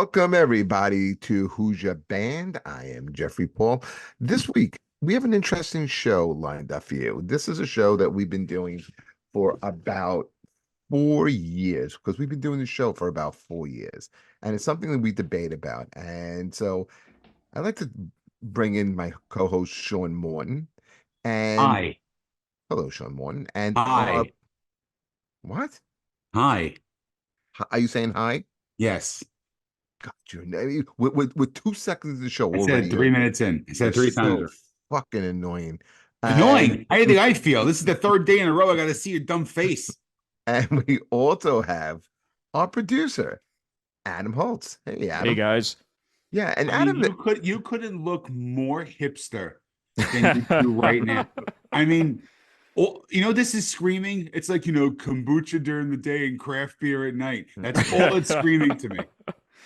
Welcome, everybody, to Who's Your Band. I am Jeffrey Paul. This week, we have an interesting show lined up for you. This is a show that we've been doing for about 4 years, because we've been doing the show for about 4 years. And it's something that we debate about. And so I'd like to bring in my co-host, Sean Morton. And Hi. hello, Sean Morton. And Hi. what? Hi. Are you saying hi? Yes. God, with 2 seconds of the show I already, said 3 minutes in. I you're said three times. so fucking annoying. And Annoying. How do you think I feel? This is the third day in a row I got to see your dumb face. and we also have our producer, Adam Holtz. Hey, Hey Adam. guys. Yeah, and I mean, Adam, you couldn't look more hipster than you do right now. I mean, this is screaming. It's like, kombucha during the day and craft beer at night. That's all it's screaming to me.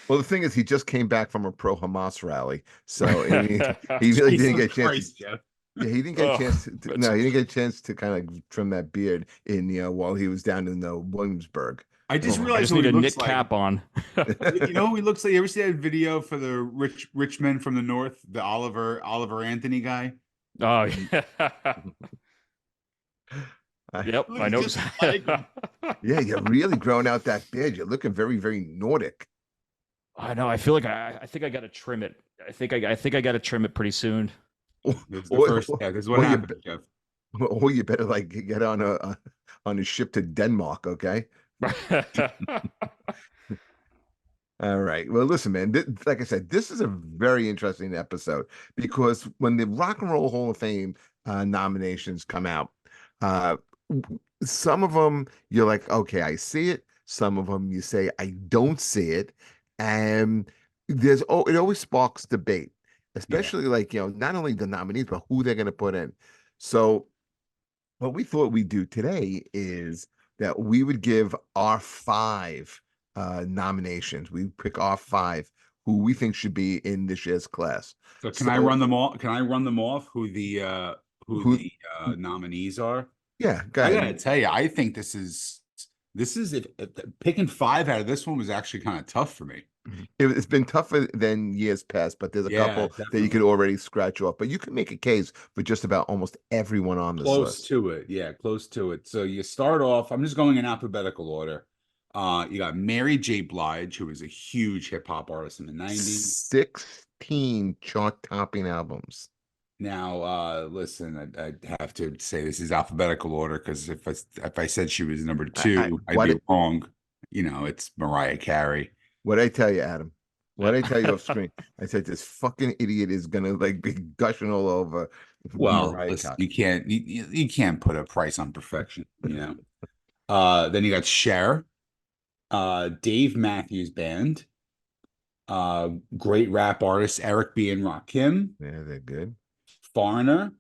well, the thing is, he just came back from a pro-Hamas rally, so he really didn't get a chance. Christ, Jeff. Yeah, he didn't get a chance. No, he didn't get a chance to kind of trim that beard while he was down in Williamsburg. I just I realized just what need he a looks knit cap on. You know who he looks like? You ever see that video for the rich men from the north, the Oliver Anthony guy? Oh yeah. Yep, I know. Just like him. Yeah, you're really growing out that beard. You're looking very, very Nordic. I know. I feel like I think I got to trim it. I think I got to trim it pretty soon. This is the first step. This is what happened, Jeff. Or you better get on a ship to Denmark, okay? All right. Well, listen, man. Like I said, this is a very interesting episode because when the Rock and Roll Hall of Fame nominations come out, some of them you're like, okay, I see it. Some of them you say I don't see it, and it always sparks debate, especially not only the nominees but who they're going to put in. So what we thought we'd do today is that we would give our five nominations. We pick our five who we think should be in this year's class. So can I run them all? Can I run them off? Who the nominees are? Yeah, go I ahead. gotta tell you, I think this is if picking five out of this one was actually kind of tough for me. It's been tougher than years past, but there's a couple that you could already scratch off. But you can make a case for just about almost everyone on this list. Close to it. Yeah, close to it. So you start off, I'm just going in alphabetical order. You got Mary J. Blige, who was a huge hip hop artist in the 90s. 16 chart-topping albums. Now, listen, I have to say this is alphabetical order because if I said she was number two, I'd be wrong. It's Mariah Carey. What'd I tell you, Adam? What'd I tell you off screen? I said this fucking idiot is gonna be gushing all over. Well, listen, you can't put a price on perfection, Then you got Cher, Dave Matthews Band, great rap artist Eric B. and Rakim. Yeah, they're good. Foreigner,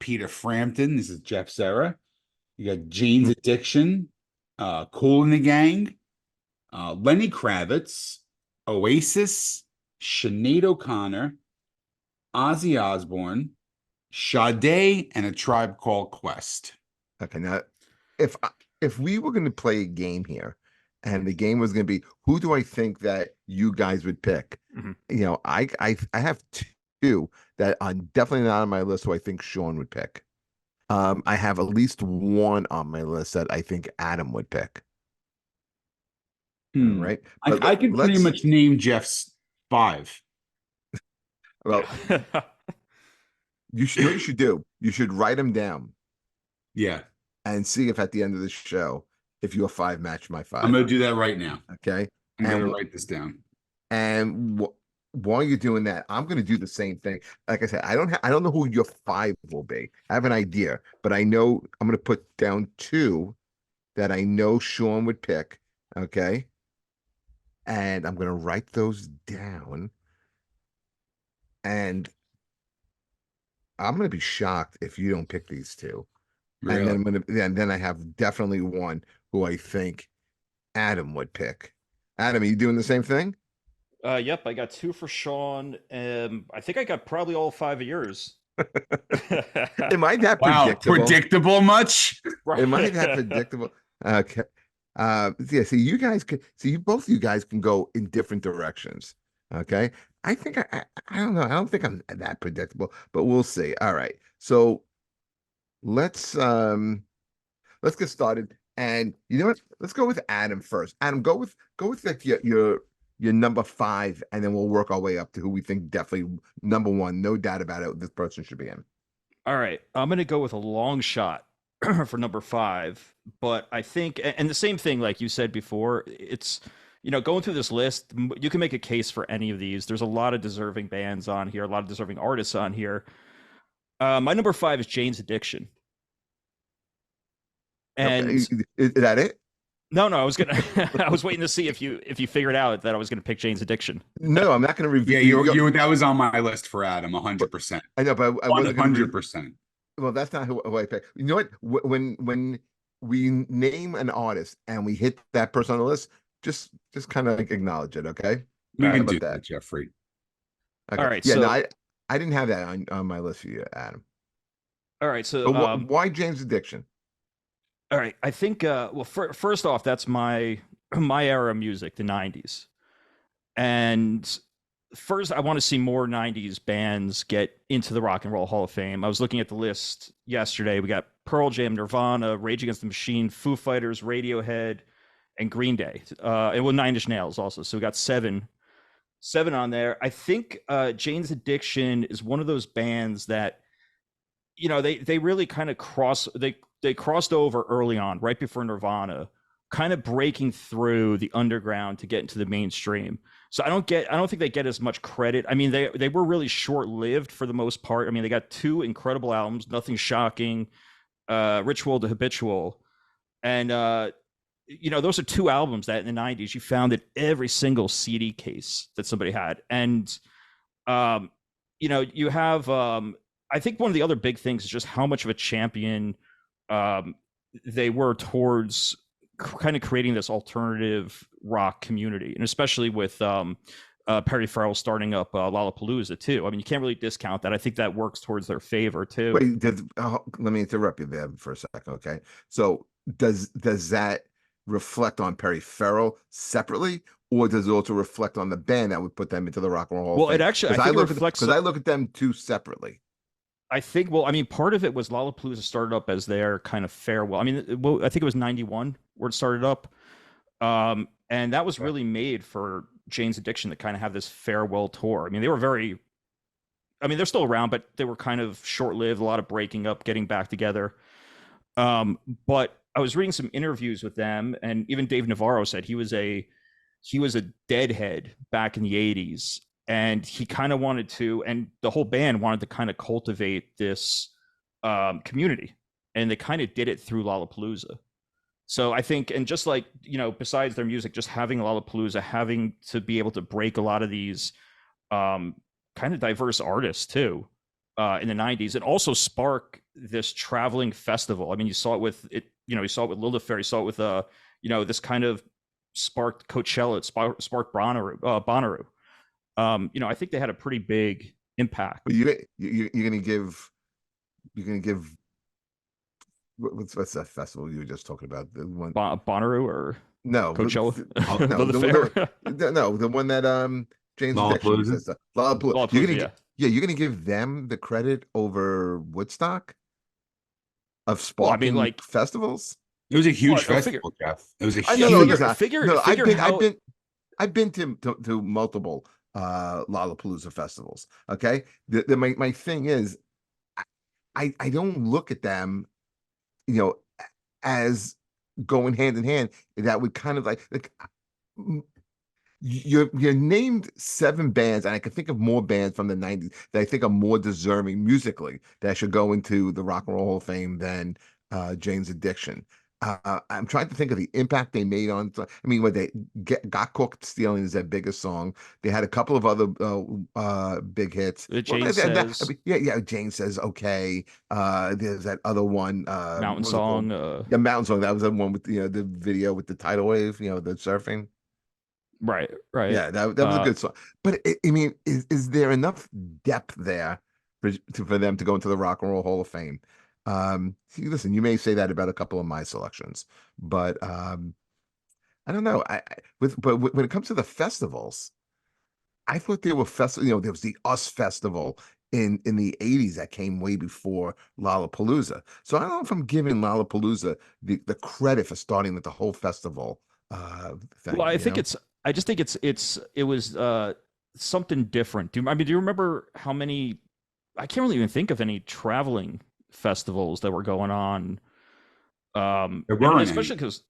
Peter Frampton. This is Jeff's era. You got Jane's Addiction, Kool and the Gang, Lenny Kravitz, Oasis, Sinead O'Connor, Ozzy Osbourne, Sade, and A Tribe Called Quest. Okay, now if we were going to play a game here, and the game was going to be who do I think that you guys would pick? Mm-hmm. I have two that are definitely not on my list who I think Sean would pick. I have at least one on my list that I think Adam would pick. Right. I can pretty much name Jeff's five. Well, you should do. You should write them down. Yeah. And see if at the end of the show, if your five match my five. I'm going to do that right now. Okay. I'm going to write this down. And while you're doing that, I'm going to do the same thing. Like I said, I don't know who your five will be. I have an idea, but I know I'm going to put down two that I know Sean would pick. Okay. And I'm going to write those down. And I'm going to be shocked if you don't pick these two. Really? And then I have definitely one who I think Adam would pick. Adam, are you doing the same thing? Yep, I got two for Sean. I think I got probably all five of yours. Am I that predictable? Predictable much? Am I that predictable? Okay. Yeah, see, both of you guys can go in different directions. Okay. I don't know. I don't think I'm that predictable, but we'll see. All right. So let's let's get started. And you know what? Let's go with Adam first. Adam, go with like your number five, and then we'll work our way up to who we think definitely number one. No doubt about it. This person should be in. All right, I'm gonna go with a long shot for number five, but I think, and the same thing like you said before, it's going through this list, you can make a case for any of these. There's a lot of deserving bands on here, a lot of deserving artists on here. My number five is Jane's Addiction, Okay. and Is that it? no, I was gonna, I was waiting to see if you figured out that I was gonna pick Jane's Addiction. No, I'm not going to review. Yeah, you that was on my list for Adam, 100%. I know, but I wasn't going to. 100%. Well, that's not who I picked. You know what? When we name an artist and we hit that person on the list, just kind of like acknowledge it, okay? We How can about do that? that, Jeffrey. All Okay. right, Yeah, no, so I didn't have that on my list for you, Adam. all right, so But why James Addiction? all right, I think well, first off, that's my my era of music, the '90s, and first I want to see more '90s bands get into the Rock and Roll Hall of Fame. I was looking at the list yesterday. We got Pearl Jam, Nirvana, Rage Against the Machine, Foo Fighters, Radiohead, and Green Day, and with Nine Inch Nails also. So we got seven on there. I think Jane's Addiction is one of those bands that they really kind of they crossed over early on, right before Nirvana, kind of breaking through the underground to get into the mainstream. So I don't think they get as much credit. I mean, they were really short-lived for the most part. I mean, they got two incredible albums, Nothing Shocking, Ritual to Habitual. And those are two albums that in the 90s you found in every single CD case that somebody had. And you have I think one of the other big things is just how much of a champion um, they were towards kind of creating this alternative rock community, and especially with Perry Farrell starting up Lollapalooza too. I mean, you can't really discount that. I think that works towards their favor too. Wait, let me interrupt you there for a second, okay? So does that reflect on Perry Farrell separately, or does it also reflect on the band that would put them into the Rock and Roll Hall of Well, it Fame? actually, I Because think it reflects. because I look at them two separately. I think, well, I mean, part of it was Lollapalooza started up as their kind of farewell. I mean, I think it was '91 where it started up. And that was really made for Jane's Addiction to kind of have this farewell tour. I mean, they're still around, but they were kind of short-lived, a lot of breaking up, getting back together. But I was reading some interviews with them, and even Dave Navarro said he was a deadhead back in the '80s, and he kind of wanted to, and the whole band wanted to kind of cultivate this community, and they kind of did it through Lollapalooza. So I think, and just like besides their music, just having Lollapalooza, having to be able to break a lot of these kind of diverse artists too in the '90s, and also spark this traveling festival. I mean, you saw it with it. You saw it with Lilith Fair. You saw it with this kind of sparked Coachella. It sparked Bonnaroo. I think they had a pretty big impact. But you're gonna give what's that festival you were just talking about? The one Bonnaroo or no Coachella? no The no the one that James Addiction Lollapalooza? says Lollapalooza. Lollapalooza, You're gonna give them the credit over Woodstock of Well, I mean, sparking like, festivals. It was a huge Well, I figure- festival, Jeff. It was a I know, huge. listen, figure no, how. I've been to multiple Lollapalooza festivals. Okay, my thing is, I don't look at them, you know, as going hand in hand. That would kind of like you named seven bands, and I can think of more bands from the '90s that I think are more deserving musically that should go into the Rock and Roll Hall of Fame than Jane's Addiction. I'm trying to think of the impact they made on. I mean, when they got cooked, stealing is their biggest song. They had a couple of other big hits. Jane Says, I mean, yeah. Jane Says okay. There's that other one. Mountain What was it Song. called? Yeah, Mountain Song. That was the one with the video with the tidal wave. The surfing. Right. Yeah, that was a good song. But I mean, is there enough depth there for them to go into the Rock and Roll Hall of Fame? See, listen, you may say that about a couple of my selections, but I don't know. But when it comes to the festivals, I thought there were festival, there was the US Festival in the 80s that came way before Lollapalooza. So I don't know if I'm giving Lollapalooza the credit for starting with the whole festival Well, thing, you know? I just think it was something different. Do you remember how many? I can't really even think of any traveling festivals that were going on. There And weren't especially any. because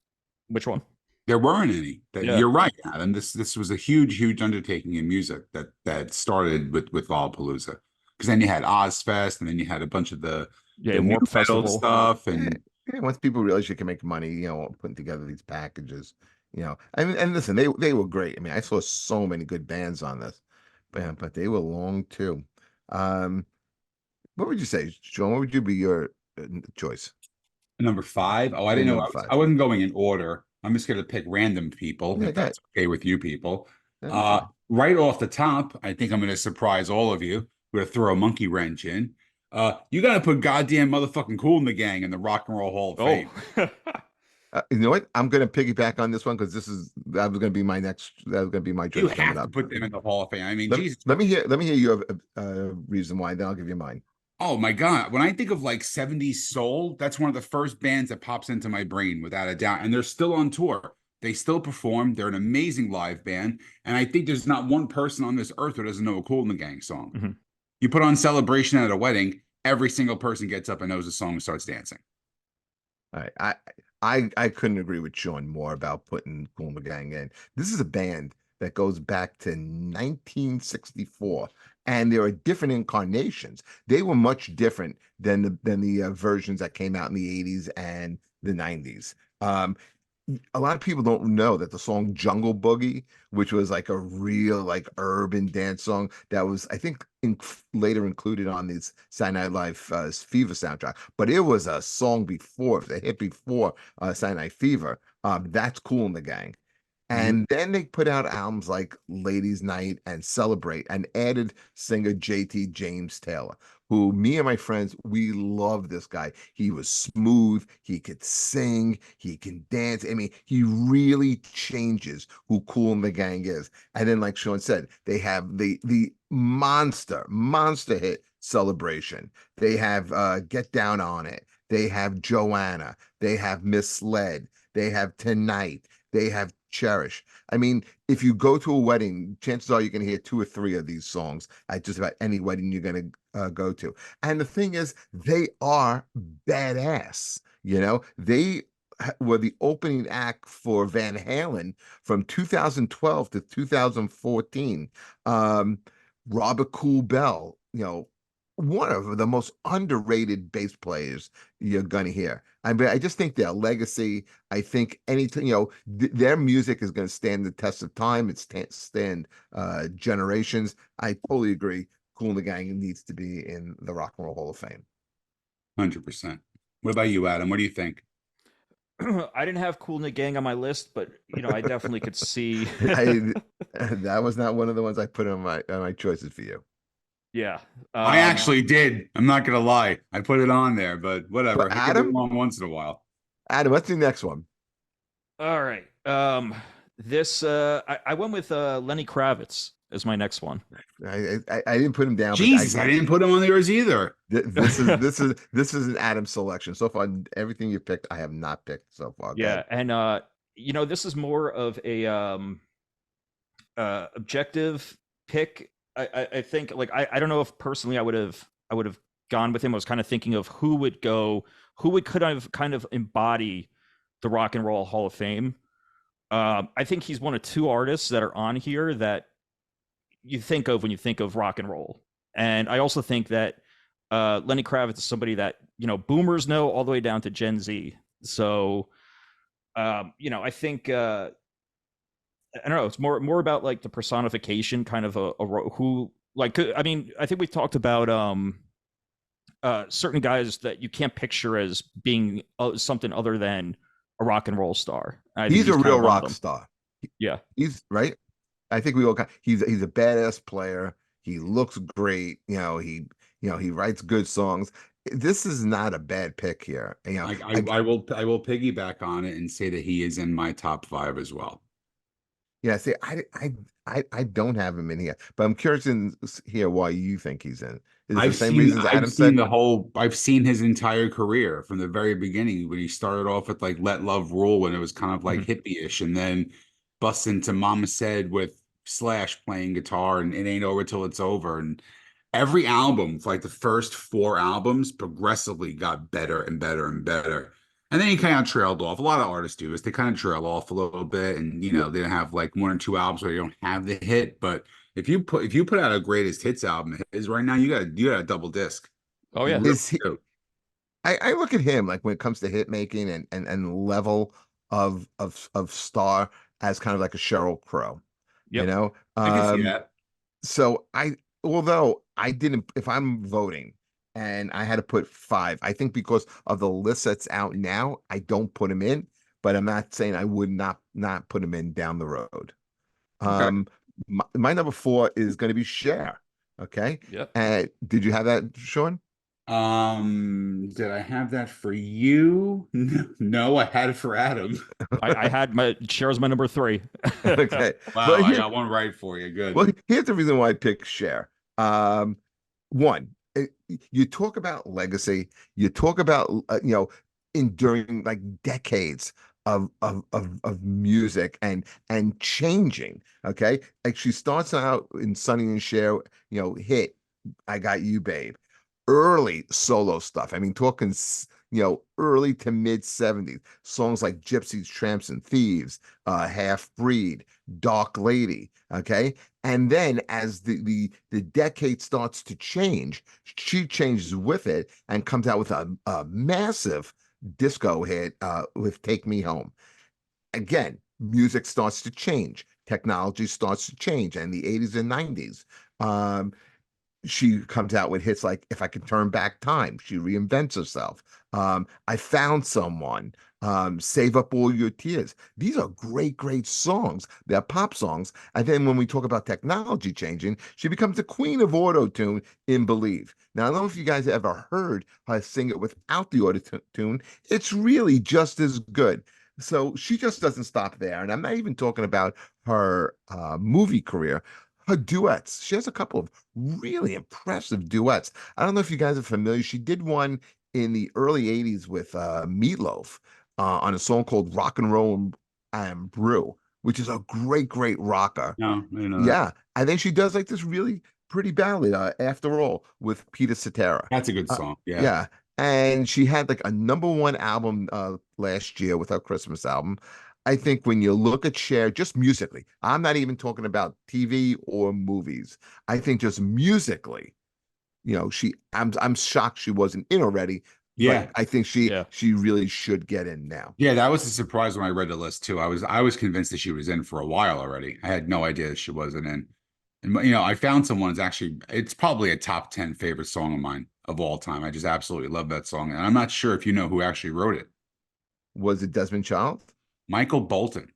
which one? There weren't any. That Yeah, you're right, Adam. This was a huge undertaking in music that started with Lollapalooza. Because then you had Ozfest, and then you had a bunch of yeah, the new Warp metal Festival. stuff, Yeah, and yeah, once people realize you can make money, putting together these packages, I mean, and listen, they were great. I mean, I saw so many good bands on this, but they were long too. Um, what would you say, Sean? What would you be your choice? number five. Oh, I Your didn't know number five? I wasn't going in order. I'm just gonna pick random people, Yeah, if go ahead. that's okay with you people. That'd be fine. Right off the top, I think I'm gonna surprise all of you. We're gonna throw a monkey wrench in. You gotta put goddamn motherfucking Cool in the Gang in the Rock and Roll Hall of Oh, Fame. You know what? I'm going to piggyback on this one because that was going to be my next. That was going to be my You choice coming have to up. put them in the Hall of Fame. I mean, Let, Jesus. let me hear your reason why. Then I'll give you mine. Oh my God. When I think of like 70s soul, that's one of the first bands that pops into my brain without a doubt. And they're still on tour. They still perform. They're an amazing live band. And I think there's not one person on this earth who doesn't know a Cool in the Gang song. mhm. You put on Celebration at a wedding, every single person gets up and knows the song and starts dancing. All right. I couldn't agree with Sean more about putting Kool and the Gang in. This is a band that goes back to 1964, and there are different incarnations. They were much different than the versions that came out in the 80s and the 90s. A lot of people don't know that the song Jungle Boogie, which was like a real like urban dance song that was, I think, later included on this Saturday Night Live Fever soundtrack, but it was a song before, the hit before Saturday Night Fever. That's Cool in the Gang. Mhm. And then they put out albums like Ladies Night and Celebrate and added singer JT James Taylor, who me and my friends, we love this guy. He was smooth, he could sing, he can dance. I mean, he really changes who Cool in the Gang is. And then, like Sean said, they have the monster hit Celebration. They have Get Down on It. They have Joanna. They have Misled. They have Tonight. They have Cherish. I mean, if you go to a wedding, chances are you're going to hear two or three of these songs at just about any wedding you're going to go to. And the thing is, they are badass. They were the opening act for Van Halen from 2012 to 2014. Um, Robert Cool Bell, one of the most underrated bass players you're going to hear. I mean, I just think their legacy, I think anything, their music is going to stand the test of time. It's stand generations. I totally agree. Cool and the Gang needs to be in the Rock and Roll Hall of Fame. 100%. What about you, Adam? What do you think? I didn't have Cool in the Gang on my list, but I definitely could see. I that was not one of the ones I put on my choices for you. Yeah. I actually did. I'm not gonna lie. I put it on there, but But whatever. I can be wrong once in a while. Adam, what's the next one? All right. This I went with Lenny Kravitz as my next one. I didn't put him down, but Jesus, I didn't put him on yours either. this is an Adam selection. So far, everything you picked, I have not picked so far. Go Yeah, ahead. and this is more of a objective pick. I think like I don't know if personally I would have gone with him. I was kind of thinking of who would kind of embody the Rock and Roll Hall of Fame. I think he's one of two artists that are on here that you think of when you think of rock and roll. And I also think that Lenny Kravitz is somebody that boomers know all the way down to Gen Z. So I think I don't know. It's more about like the personification, kind of who like. I mean, I think we talked about certain guys that you can't picture as being something other than a rock and roll star. I think He's a he's kind real of one of rock them. star. Yeah. He's right. I think we all he's a badass player. He looks great. He writes good songs. This is not a bad pick here. I will piggyback on it and say that he is in my top five as well. Yeah, see, I don't have him in here, but I'm curious in here why you think he's in. Is it the same reasons I've Adam seen said? the whole I've seen his entire career from the very beginning when he started off with like Let Love Rule when it was kind of like Mhm. hippie-ish and then bust into Mama Said with Slash playing guitar and It Ain't Over Till It's Over and every album, for like the first four albums, progressively got better and better and better. And then he kind of trailed off. A lot of artists do is they kind of trail off a little bit, and you know they have like one or two albums where they don't have the hit. But if you put out a greatest hits album of his right now, you got a double disc. Oh You yeah. really Is he? do. I look at him like when it comes to hit making and level of star as kind of like a Sheryl Crow, you Yep. know. I can see that. So although I didn't, if I'm voting and I had to put five, I think because of the list that's out now, I don't put him in, but I'm not saying I would not put him in down the road. Okay. Um, my number four is going to be Cher. Okay. Yep. And did you have that, Sean? Did I have that for you? No, I had it for Adam. I had my Cher's my number three. Okay. Wow, But I here, got one right for you. well, Good. here's the reason why I picked Cher. One, you talk about legacy, you talk about enduring like decades of music and changing. Okay, like she starts out in Sonny and Cher, hit "I Got You, Babe," early solo stuff. I mean, talking early to mid 70s songs like Gypsies, Tramps, and Thieves, Half Breed, Dark Lady. Okay, and then as the decade starts to change, she changes with it and comes out with a massive disco hit with Take Me Home. Again, music starts to change, technology starts to change, and the 80s and 90s. Um, she comes out with hits like If I Could Turn Back Time. She reinvents herself. I Found Someone. Save Up All Your Tears. These are great, great songs. They're pop songs. And then when we talk about technology changing, she becomes the queen of auto tune in Believe. Now, I don't know if you guys ever heard her sing it without the auto tune. It's really just as good. So she just doesn't stop there. And I'm not even talking about her movie career, her duets. She has a couple of really impressive duets. I don't know if you guys are familiar. She did one in the early 80s with Meatloaf on a song called Rock and Roll and Brew, which is a great, great rocker. No, I didn't know that. Yeah. And then she does like this really pretty ballad, After All, with Peter Cetera. That's a good Uh, song. Yeah. yeah. And she had like a number one album last year with her Christmas album. I think when you look at Cher, just musically, I'm not even talking about TV or movies. I think just musically, I'm shocked she wasn't in already, but Yeah. I think she Yeah. she really should get in now. Yeah, that was a surprise when I read the list too. I was convinced that she was in for a while already. I had no idea that she wasn't in. And you know, I found someone's actually it's probably a top 10 favorite song of mine of all time. I just absolutely love that song. And I'm not sure if you know who actually wrote it. Was it Desmond Child? Michael Bolton.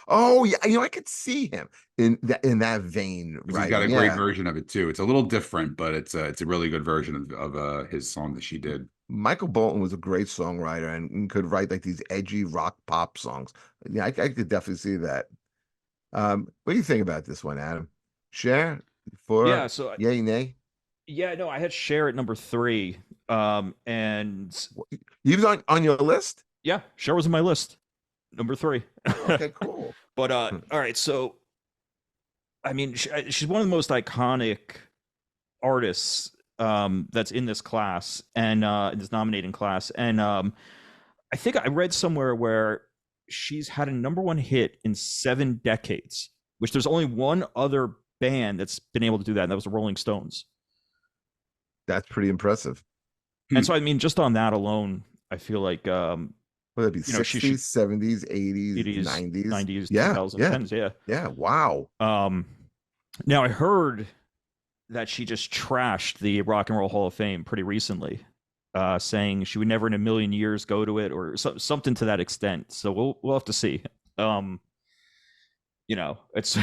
Oh yeah, I could see him in that vein Because he's got writing. a great Yeah. version of it too. It's a little different, but it's a really good version of his song that she did. Michael Bolton was a great songwriter and could write like these edgy rock pop songs. Yeah, I could definitely see that. What do you think about this one, Adam? Share Yeah. for So yay, nay? yeah, no, I had Cher at number three. And He was on your list? yeah, Cher was on my list, number three. Okay, cool. But all right, so I mean, she's one of the most iconic artists that's in this class and in this nominating class. And I think I read somewhere where she's had a number one hit in 7 decades, which there's only one other band that's been able to do that, and that was the Rolling Stones. That's pretty impressive. And so, I mean, just on that alone, I feel like Would it be she 60s, should 70s, 80s, 80s, 90s? 90s, Yeah, 2010s, yeah. yeah. Wow. Now I heard that she just trashed the Rock and Roll Hall of Fame pretty recently, saying she would never in a million years go to it or something to that extent. So we'll have to see. It's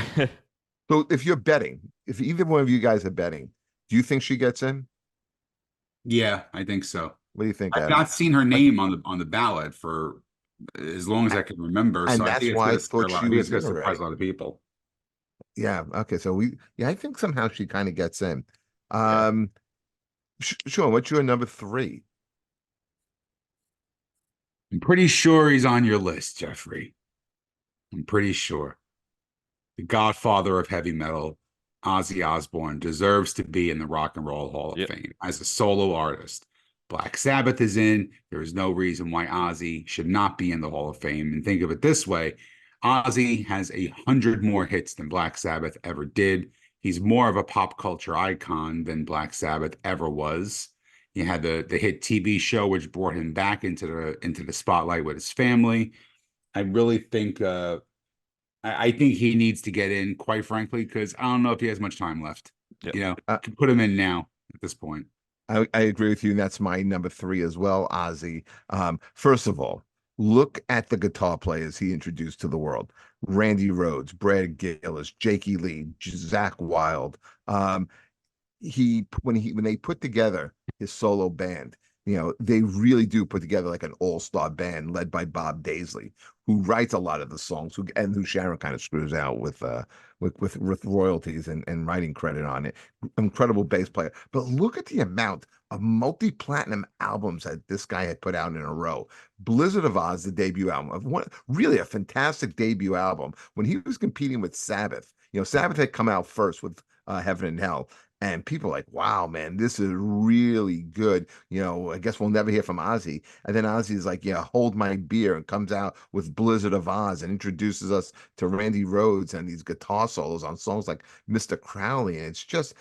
So if you're betting, if either one of you guys are betting, do you think she gets in? Yeah, I think so. What do you think, I've Adam? not seen her name on the ballot for as long as I can remember, so And I that's think it's why going I to scare thought a lot. she I think it's was going in to surprise already. a lot of people. Yeah. Okay. So I think somehow she kind of gets in. Yeah. Um, Sean, what's your number three? I'm pretty sure he's on your list, Jeffrey. I'm pretty sure. The godfather of heavy metal, Ozzy Osbourne, deserves to be in the Rock and Roll Hall of Yep. Fame as a solo artist. Black Sabbath is in. There is no reason why Ozzy should not be in the Hall of Fame. And think of it this way: Ozzy has 100 more hits than Black Sabbath ever did. He's more of a pop culture icon than Black Sabbath ever was. He had the hit TV show, which brought him back into the spotlight with his family. I really think I think he needs to get in, quite frankly, because I don't know if he has much time left. Yep. You know, Uh, can put him in now at this point. I agree with you. And that's my number three as well, Ozzy. First of all, look at the guitar players he introduced to the world. Randy Rhoads, Brad Gillis, Jakey Lee, Zach Wild. Um, when they put together his solo band, they really do put together like an all-star band led by Bob Daisley, who writes a lot of the songs, who Sharon kind of screws out with royalties and writing credit on it. Incredible bass player. But look at the amount of multi-platinum albums that this guy had put out in a row. Blizzard of Oz, the debut album, of one really a fantastic debut album when he was competing with Sabbath. Sabbath had come out first with Heaven and Hell. And people are like, wow, man, this is really good. I guess we'll never hear from Ozzy. And then Ozzy's like, yeah, hold my beer, and comes out with Blizzard of Oz and introduces us to Randy Rhoads and these guitar solos on songs like Mr. Crowley. And it's just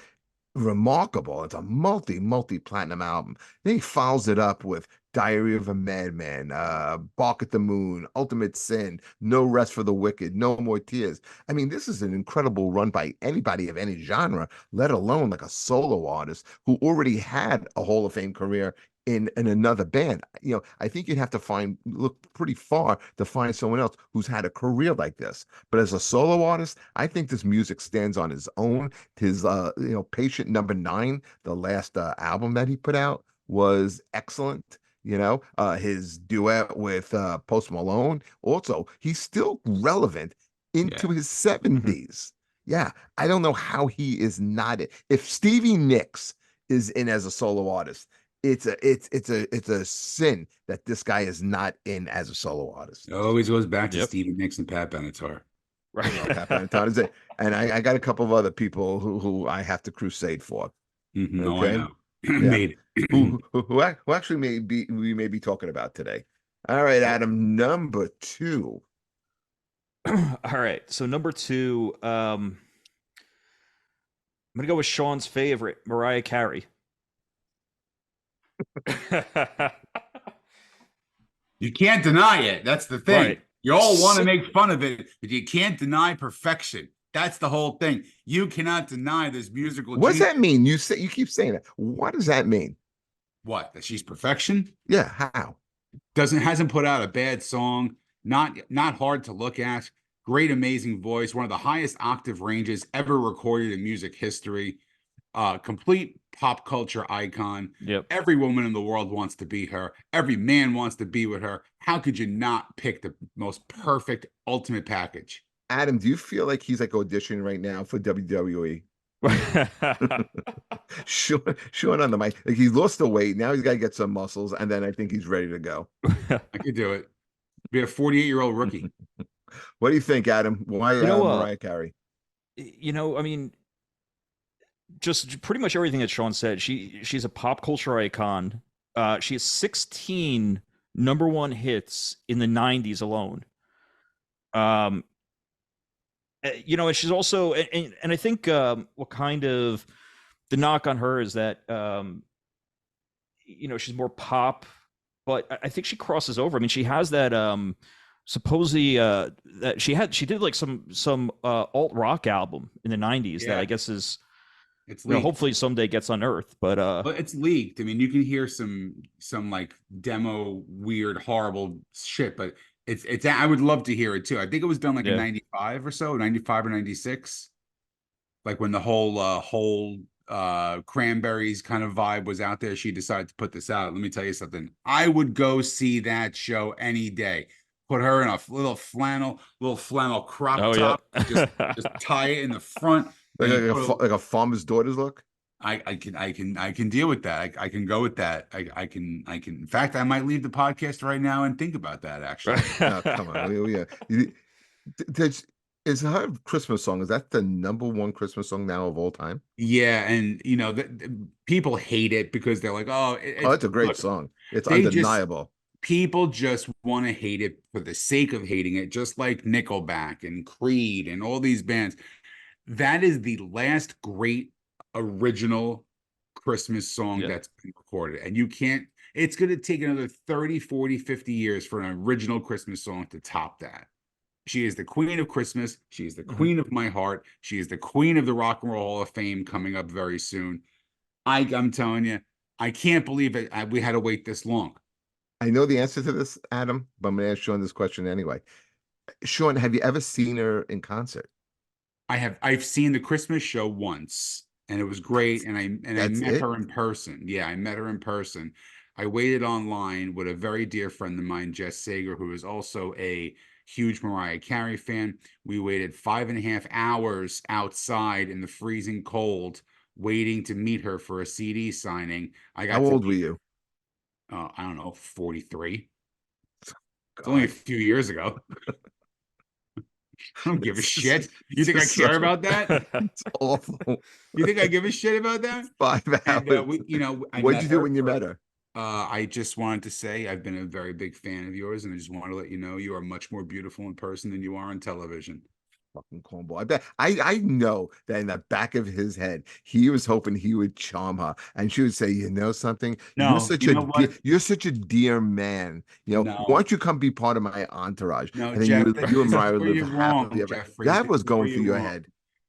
remarkable. It's a multi platinum album. Then he follows it up with Diary of a Madman, Bark at the Moon, Ultimate Sin, No Rest for the Wicked, No More Tears. I mean, this is an incredible run by anybody of any genre, let alone like a solo artist who already had a Hall of Fame career in another band. I think you'd have to look pretty far to find someone else who's had a career like this. But as a solo artist, I think this music stands on his own. His Patient Number 9, the last album that he put out, was excellent. His duet with Post Malone, also, he's still relevant Yeah. into his 70s. Yeah, I don't know how he is not it. If Stevie Nicks is in as a solo artist, it's a sin that this guy is not in as a solo artist. It always goes back to Yep. Stevie Nicks and Pat Benatar. Well, Pat Right. Benatar is it, and I got a couple of other people who I have to crusade for. No, I Okay, know. yeah, Made who actually we may be talking about today. All right, Adam, number two. All right. So number two, I'm gonna go with Sean's favorite, Mariah Carey. You can't deny it. That's the thing. Right. You all want to Si- make fun of it, but you can't deny perfection. That's the whole thing. You cannot deny this musical What does genius. that mean? You keep saying that. What does that mean? What? That she's perfection? Yeah, how? Hasn't put out a bad song. Not hard to look at. Great, amazing voice. One of the highest octave ranges ever recorded in music history. Complete pop culture icon. Yep. Every woman in the world wants to be her. Every man wants to be with her. How could you not pick the most perfect ultimate package? Adam, do you feel like he's like auditioning right now for WWE? Showing on the mic. Like he's lost the weight. Now he's got to get some muscles, and then I think he's ready to go. I could do it. Be a 48-year-old rookie. What do you think, Adam? Why Mariah Carey? I mean, just pretty much everything that Sean said. She's a pop culture icon. She has 16 number one hits in the 90s alone. And she's also, and I think what kind of the knock on her is that she's more pop, but I think she crosses over. I mean, she has that supposedly that she did like some alt rock album in the 90s that Yeah. I guess is It's leaked. hopefully someday gets unearthed. But It's leaked. I mean, you can hear some like demo weird horrible shit, but it's I would love to hear it too. I think it was done like in Yeah. 95 or so, 95 or 96. Like when the whole Cranberries kind of vibe was out there, she decided to put this out. Let me tell you something. I would go see that show any day. put her in a little flannel crop Oh yeah. top, just tie it in the front. Like Then you like a farmer's daughter's look. I can deal with that. I can go with that. I can. In fact, I might leave the podcast right now and think about that. Actually, No, come on. There's, is her Christmas song, is that the #1 Christmas song now of all time? yeah, and people hate it because they're like, oh, Oh, it's it's a great look, song. It's they just undeniable. people just want to hate it for the sake of hating it, just like Nickelback and Creed and all these bands. That is the last great original Christmas song Yeah. that's been recorded. And you can't, it's going to take another 30, 40, 50 years for an original Christmas song to top that. She is the queen of Christmas. She is the Mhm. queen of my heart. She is the queen of the Rock and Roll Hall of Fame coming up very soon. I'm telling you, I can't believe it. We had to wait this long. I know the answer to this, Adam, but I'm going to ask Sean this question anyway. Sean, have you ever seen her in concert? I've seen the Christmas show once and it was great That's and I that's met it. her in person. Yeah, I met her in person. I waited online with a very dear friend of mine, Jess Sager, who is also a huge Mariah Carey fan. We waited 5.5 hours outside in the freezing cold, waiting to meet her for a CD signing. I How got to old were meet you? her, I don't know, 43. It's only a God, few years ago. I don't give a shit. You this think I is care so about that? it's awful. You think I give a shit about that? 5 hours. I What'd met you do her when you for, met her? I just wanted to say I've been a very big fan of yours, and I just want to let you know you are much more beautiful in person than you are on television. Fucking cornball. I bet I know that in the back of his head, he was hoping he would charm her, and she would say, "You know something? No, you know what? You're such a dear man. Why No, don't you come be part of my entourage?" no, And then Jeff, you and this is Mariah where live you're happily wrong, ever. Jeffrey. That This was is where going through you're your wrong. head.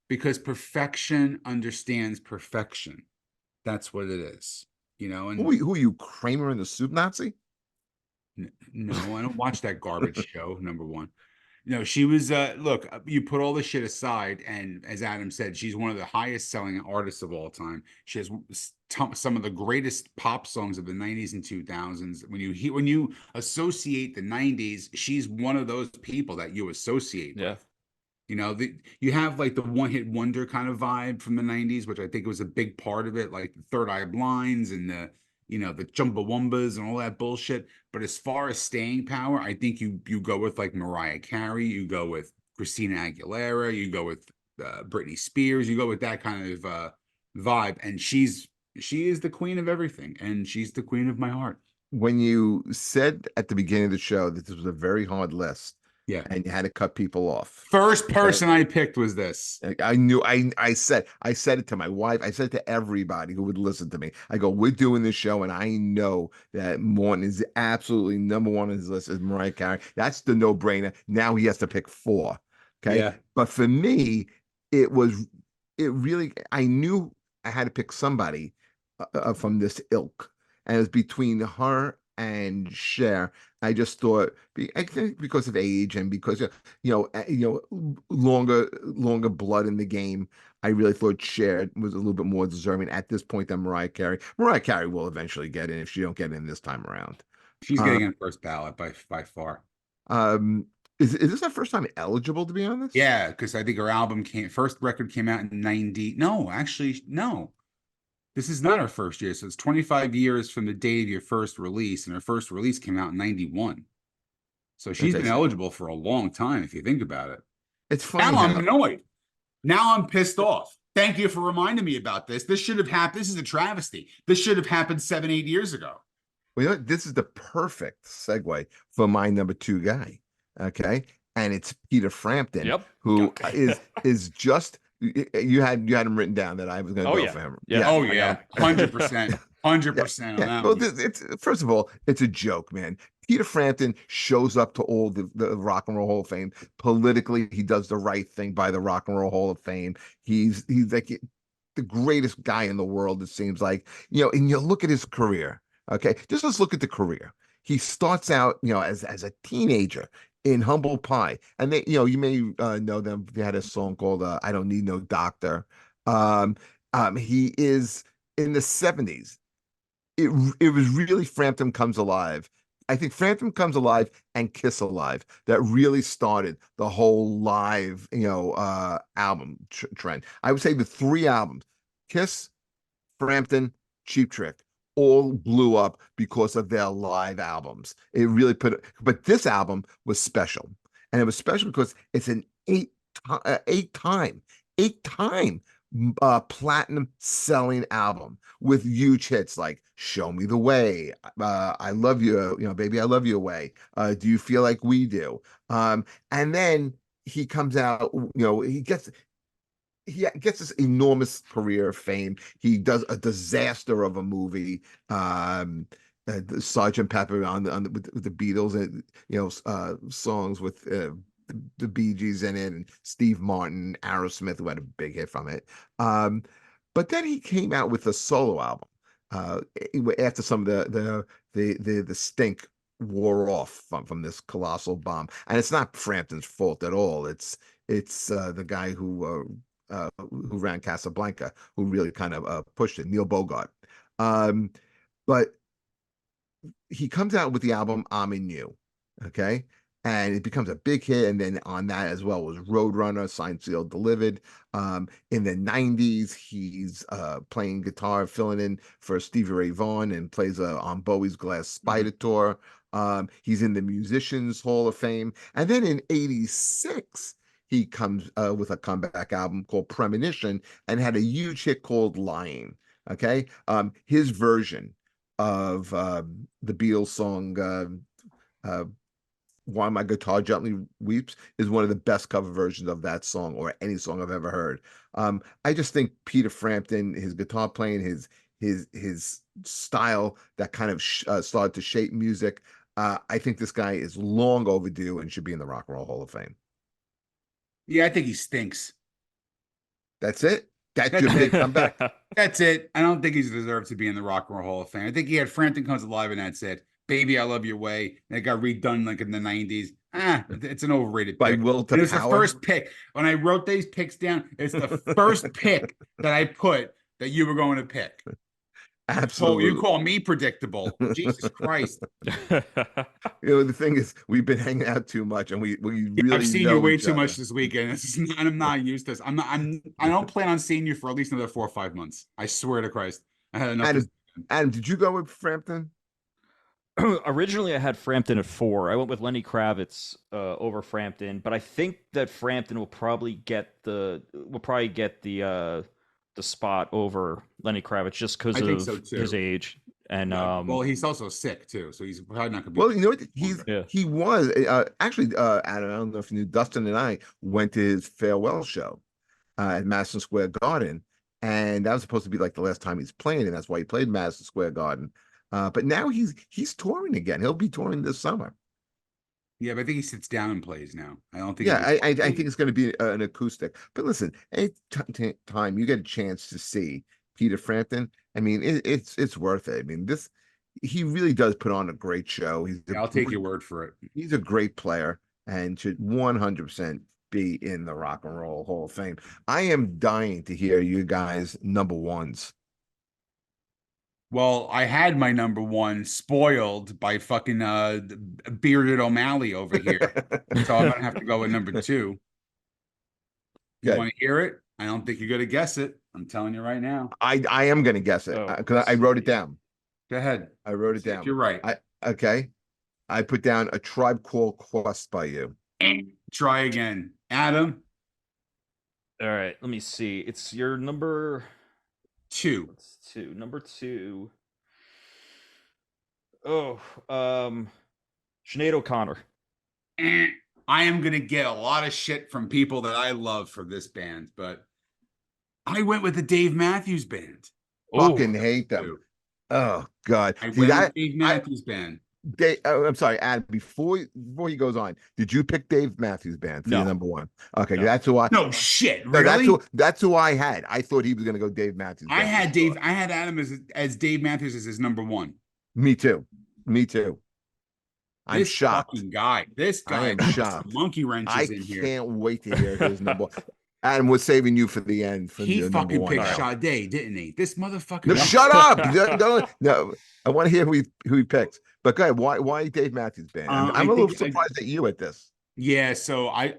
Because perfection understands perfection. That's what it is. Who And are you, Kramer and the Soup Nazi? no, I don't watch that garbage show, number one. No, she was look, you put all this shit aside, and as Adam said, she's one of the highest selling artists of all time. She has some of the greatest pop songs of the 90s and 2000s. When you associate the 90s, she's one of those people that you associate Yeah. with. You have like the one hit wonder kind of vibe from the 90s, which I think was a big part of it, like the Third Eye Blinds and the Chumbawambas and all that bullshit. But as far as staying power, I think you go with like Mariah Carey, you go with Christina Aguilera, you go with Britney Spears, you go with that kind of vibe. And she is the queen of everything, and she's the queen of my heart. When you said at the beginning of the show that this was a very hard list Yeah. and you had to cut people off. First Okay. person I picked was this. I knew I said it to my wife. I said it to everybody who would listen to me. I go, we're doing this show, and I know that Morton is absolutely #1 on his list is Mariah Carey. That's the no-brainer. Now he has to pick four. Okay. Yeah. But for me, it was it really I knew I had to pick somebody from this ilk. And it was between her and Cher. I just thought I think because of age and because longer blood in the game. I really thought Cher was a little bit more deserving at this point than Mariah Carey. Mariah Carey will eventually get in if she don't get in this time around. She's Uh, getting on first ballot by far. um, is this her first time eligible to be on this? Yeah, because I think her first record came out in 90. No, actually, no. This is not her first year. So it's 25 years from the date of your first release, and her first release came out in 91. So she's Okay, been so eligible for a long time, if you think about it. it's Now funny I'm how annoyed. Now I'm pissed off. Thank you for reminding me about this. This should have happened. This is a travesty. This should have happened 7, 8 years ago. well, this is the perfect segue for my #2 guy. Okay. And it's Peter Frampton, Yep. who Okay. is just you had him written down that I was gonna Oh go yeah. for him. Yeah. Oh, I yeah. got him. 100%. Yeah, 100% on yeah. that Well, one. it's first of all, it's a joke, man. Peter Frampton shows up to all the Rock and Roll Hall of Fame. Politically, he does the right thing by the Rock and Roll Hall of Fame. He's like the greatest guy in the world, it seems like. And you look at his career. Okay, just let's look at the career. He starts out, as a teenager in Humble Pie, and you may know them. They had a song called "I Don't Need No Doctor." Um, he is in the '70s. It was really Frampton Comes Alive. I think Phantom Comes Alive and Kiss Alive that really started the whole live, album trend. I would say the three albums, Kiss, Frampton, Cheap Trick, all blew up because of their live albums. It really but this album was special. And it was special because it's an eight time, eight time platinum selling album with huge hits like Show Me the Way, I Love You, Baby, I Love You Away, Do You Feel Like We Do? And then he comes out, he gets this enormous career of fame. He does a disaster of a movie, Sergeant Pepper with the Beatles, and songs with the Bee Gees in it, and Steve Martin, Aerosmith, who had a big hit from it. But then he came out with a solo album after some of the stink wore off from this colossal bomb, and it's not Frampton's fault at all. It's the guy who ran Casablanca, who really kind of pushed it, Neil Bogart. But he comes out with the album I'm in You, okay? And it becomes a big hit. And then on that as well was Roadrunner, Signed, Sealed, Delivered. In the 90s, he's playing guitar, filling in for Stevie Ray Vaughan, and plays on Bowie's Glass Spider tour. He's in the Musicians Hall of Fame. And then in 86, he comes with a comeback album called Premonition and had a huge hit called Lying. Okay. His version of the Beatles song Why My Guitar Gently Weeps is one of the best cover versions of that song, or any song I've ever heard. I just think Peter Frampton, his guitar playing, his style that kind of started to shape music. I think this guy is long overdue and should be in the Rock and Roll Hall of Fame. Yeah, I think he stinks. That's it. That's your big comeback. That's it. I don't think he's deserved to be in the Rock and Roll Hall of Fame. I think he had Frampton Comes Alive, and that's it. Baby, I Love Your Way. And it got redone like in the 90s. It's an overrated By pick. Will to It was the Power. first pick. When I wrote these picks down, it's the first pick that I put that you were going to pick. Absolutely. So you call me predictable. Jesus Christ. The thing is, we've been hanging out too much, and we really I've seen know you way each too other. much this weekend. I'm not used to this. I don't plan on seeing you for at least another 4 or 5 months. I swear to Christ. I had enough. And did you go with Frampton? Originally, I had Frampton at 4. I went with Lenny Kravitz over Frampton, but I think that Frampton will probably get the spot over Lenny Kravitz just because of his age. And well, he's also sick too, so he's probably not going to be. Well, you know what? He was actually. Adam, I don't know if you knew. Dustin and I went to his farewell show at Madison Square Garden, and that was supposed to be like the last time he's playing, and that's why he played Madison Square Garden. But now he's touring again. He'll be touring this summer. Yeah, but I think he sits down and plays now. I don't think. Yeah, I think it's going to be an acoustic. But listen, any time you get a chance to see Peter Frampton, I mean, it's worth it. I mean, he really does put on a great show. I'll take your word for it. He's a great player and should 100% be in the Rock and Roll Hall of Fame. I am dying to hear you guys' number ones. Well, I had my number one spoiled by fucking bearded O'Malley over here. So I'm gonna have to go with number 2. You want to hear it? I don't think you're gonna guess it. I'm telling you right now. I am gonna guess it because I wrote it down. Go ahead. I wrote it down. You're right. I put down A Tribe Called Quest by you. Try again, Adam. All right, let me see. It's your number 2. Number 2. Oh, Sinead O'Connor. I am gonna get a lot of shit from people that I love for this band, but I went with the Dave Matthews Band. Fucking hate them. Oh God. I went with Dave Matthews Band. I'm sorry, Adam. Before he goes on, did you pick Dave Matthews Band for your number 1? Okay, that's who I. No shit, really? That's who I had. I thought he was going to go Dave Matthews Band. I had Adam as Dave Matthews as his number 1. Me too. I'm shocked. This guy. I am shocked. Monkey wrenches in here. I can't wait to hear his number 1. Adam was saving you for the end. He fucking picked Sade, didn't he? This motherfucker. No, shut up! No, I want to hear who he picks. But go ahead. Why Dave Matthews Band? I'm I a little think surprised at you at this. yeah, so I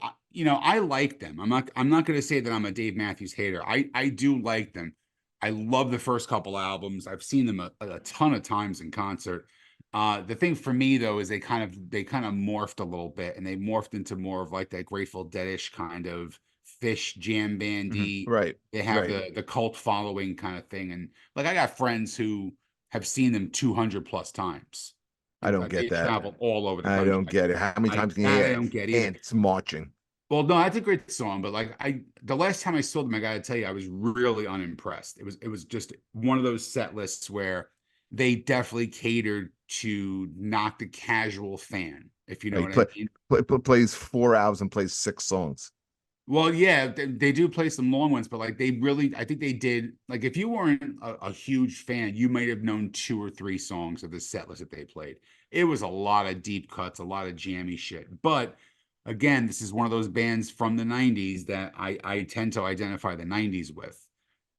like them. I'm not going to say that I'm a Dave Matthews hater. I do like them. I love the first couple albums. I've seen them a ton of times in concert. The thing for me though is they kind of morphed a little bit, and they morphed into more of like that Grateful Dead-ish kind of Fish jam bandy. Right. They have Right. the cult following kind of thing, and like I got friends who have seen them 200 plus times. I don't Like they get that. travel all over the I country. don't get it. How many times can you That I hear don't get either. ants marching? Well, no, that's a great song, but like the last time I saw them, I gotta tell you, I was really unimpressed. It was just one of those set lists where they definitely catered to not the casual fan, if you know He what I mean. plays 4 hours and plays 6 songs. Well, yeah, they do play some long ones, but like they really, I think they did. Like, if you weren't a huge fan, you might have known 2 or 3 songs of the set list that they played. It was a lot of deep cuts, a lot of jammy shit. But again, this is one of those bands from the 90s that I tend to identify the 90s with.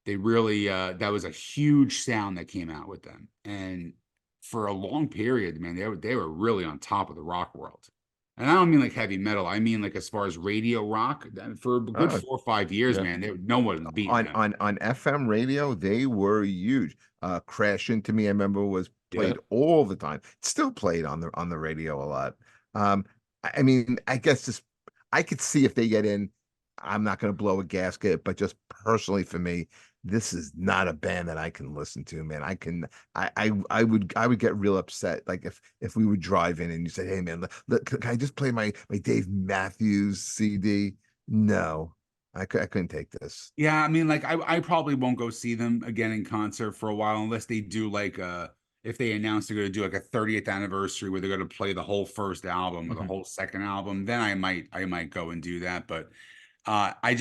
They really, that was a huge sound that came out with them. And for a long period, man, they were really on top of the rock world. And I don't mean like heavy metal. I mean like as far as radio rock, for a good Oh, 4 or 5 years, Yeah. man, no one was beating on them. on FM radio, they were huge. Crash Into Me, I remember, was Yeah. played all the time. It's still played on the radio a lot. I mean, I guess just I could see if they get in, I'm not going to blow a gasket, but just personally for me, this is not a band that I can listen to, man. I would get real upset, like if we would drive in and you said, "Hey, man, can I just play my Dave Matthews CD?" No. I couldn't take this. Yeah, I mean, like I probably won't go see them again in concert for a while unless they do like if they announce they're gonna do like a 30th anniversary where they're gonna play the whole first album or the Mhm. whole second album, then I might go and do that. But I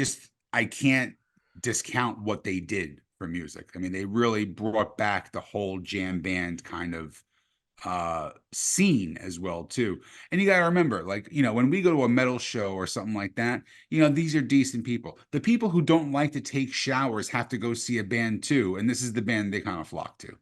can't discount what they did for music. I mean, they really brought back the whole jam band kind of scene as well too. And you got to remember, like, when we go to a metal show or something like that, these are decent people. The people who don't like to take showers have to go see a band too, and this is the band they kind of flock to.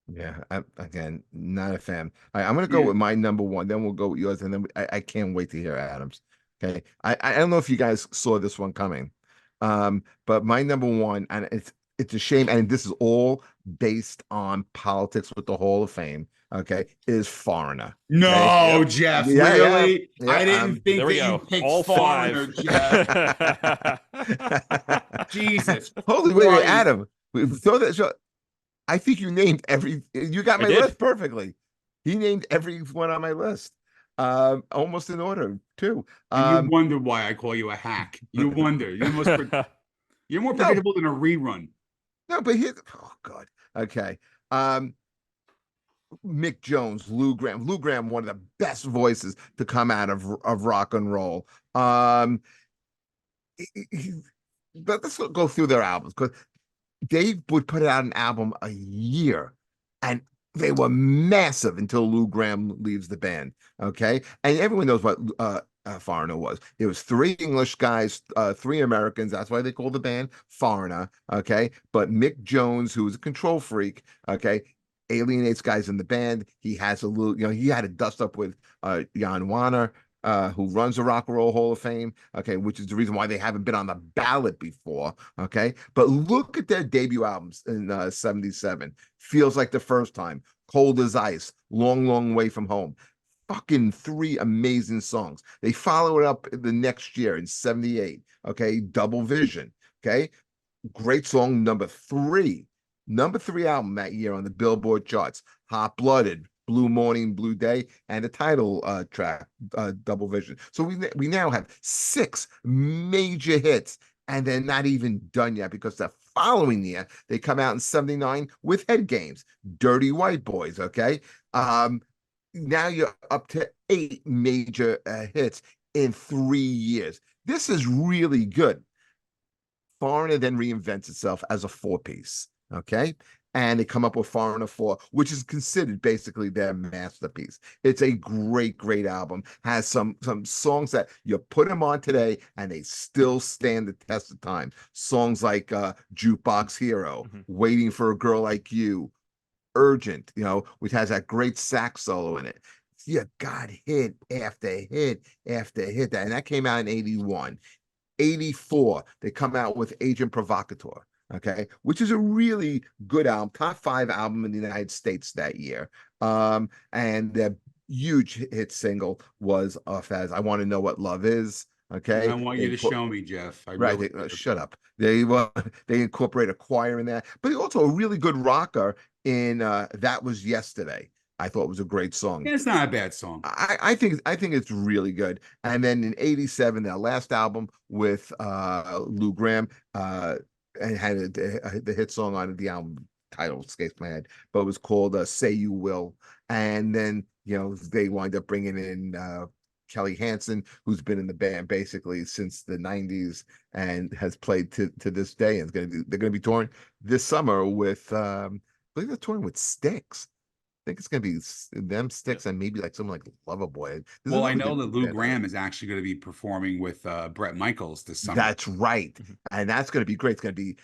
Yeah, again, not a fan. All right, I'm gonna go Yeah. with my number one, then we'll go with yours, and then I can't wait to hear Adams. Okay, I don't know if you guys saw this one coming, but my number one, and it's a shame, and this is all based on politics with the Hall of Fame. Okay, is Foreigner. Okay, No, Yep. Jeff, yeah, yeah, really? I yeah. didn't think There we that you go. picked All Foreigner, five. Jeff. Jesus Holy wait, Christ. Adam, throw that. I think you named every. You got I my did. list perfectly. He named every one on my list, almost in order too. And you wonder why I call you a hack. You wonder. You're more No, predictable than a rerun. no, but here. Oh God. Okay. Um, Mick Jones, Lou Graham. Lou Graham, one of the best voices to come out of rock and roll. But let's go through their albums because Dave would put out an album a year, and they were massive until Lou Graham leaves the band. Okay, and everyone knows what Foreigner was. It was 3 English guys, 3 Americans. That's why they call the band Foreigner. Okay, but Mick Jones, who was a control freak, okay, alienates guys in the band. He has a little, he had a dust up with Jan Warner, who runs the Rock and Roll Hall of Fame, okay, which is the reason why they haven't been on the ballot before, okay? But look at their debut albums in '77. Feels Like the First Time, Cold as Ice, Long, Long Way from Home. Fucking 3 amazing songs. They follow it up the next year in '78, okay? Double Vision, okay? Great song number 3. Number 3 album that year on the Billboard charts. Hot Blooded, Blue Morning, Blue Day, and the title track, Double Vision. So we now have 6 major hits, and they're not even done yet because the following year they come out in '79 with Head Games, Dirty White Boys. Okay, now you're up to 8 major hits in 3 years. This is really good. Foreigner then reinvents itself as a 4-piece. Okay. And they come up with Foreigner 4, which is considered basically their masterpiece. It's a great, great album. Has some songs that you put them on today and they still stand the test of time. Songs like Jukebox Hero, Mhm. Waiting for a Girl Like You, Urgent, which has that great sax solo in it. You got hit after hit after hit and that came out in 81. 84, they come out with Agent Provocateur, okay, which is a really good album, top 5 album in the United States that year. And the huge hit single was off as I Want to Know What Love Is. Okay, I want you to show me, Jeff. I right. really Shut up. They incorporate a choir in that, but also a really good rocker in That Was Yesterday. I thought was a great song. Yeah, it's not a bad song. I think it's really good. And then in 87, their last album with Lou Gramm, and had the hit song on it, the album title escapes my head, but it was called Say You Will. And then, they wind up bringing in Kelly Hansen, who's been in the band basically since the 90s and has played to this day. And they're gonna be touring this summer with I believe they're touring with Styx. I think it's gonna be them, Sticks, and maybe like someone like Loverboy. Well, I know that Lou Gramm is actually going to be performing with Bret Michaels this summer. That's right, and that's gonna be great. It's gonna be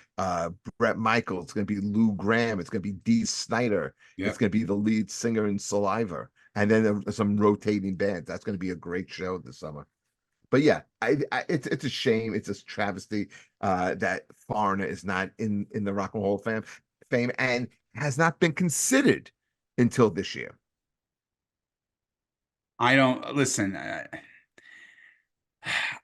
Bret Michaels. It's gonna be Lou Gramm. It's gonna be Dee Snider. Yep. It's gonna be the lead singer in Saliva, and then some rotating bands. That's gonna be a great show this summer. But yeah, it's a shame. It's a travesty that Foreigner is not in the Rock and Roll fame and has not been considered until this year. I don't listen.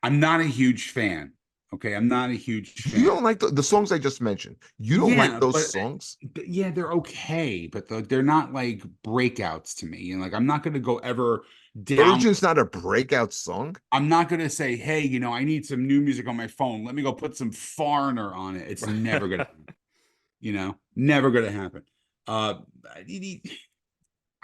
I'm not a huge fan. Okay, I'm not a huge fan. You don't like the songs I just mentioned. You don't like those songs? Yeah, they're okay, but they're not like breakouts to me. And like, I'm not going to go ever down. Urgent's not a breakout song. I'm not going to say, hey, I need some new music on my phone. Let me go put some Foreigner on it. It's never going to happen. Never going to happen. I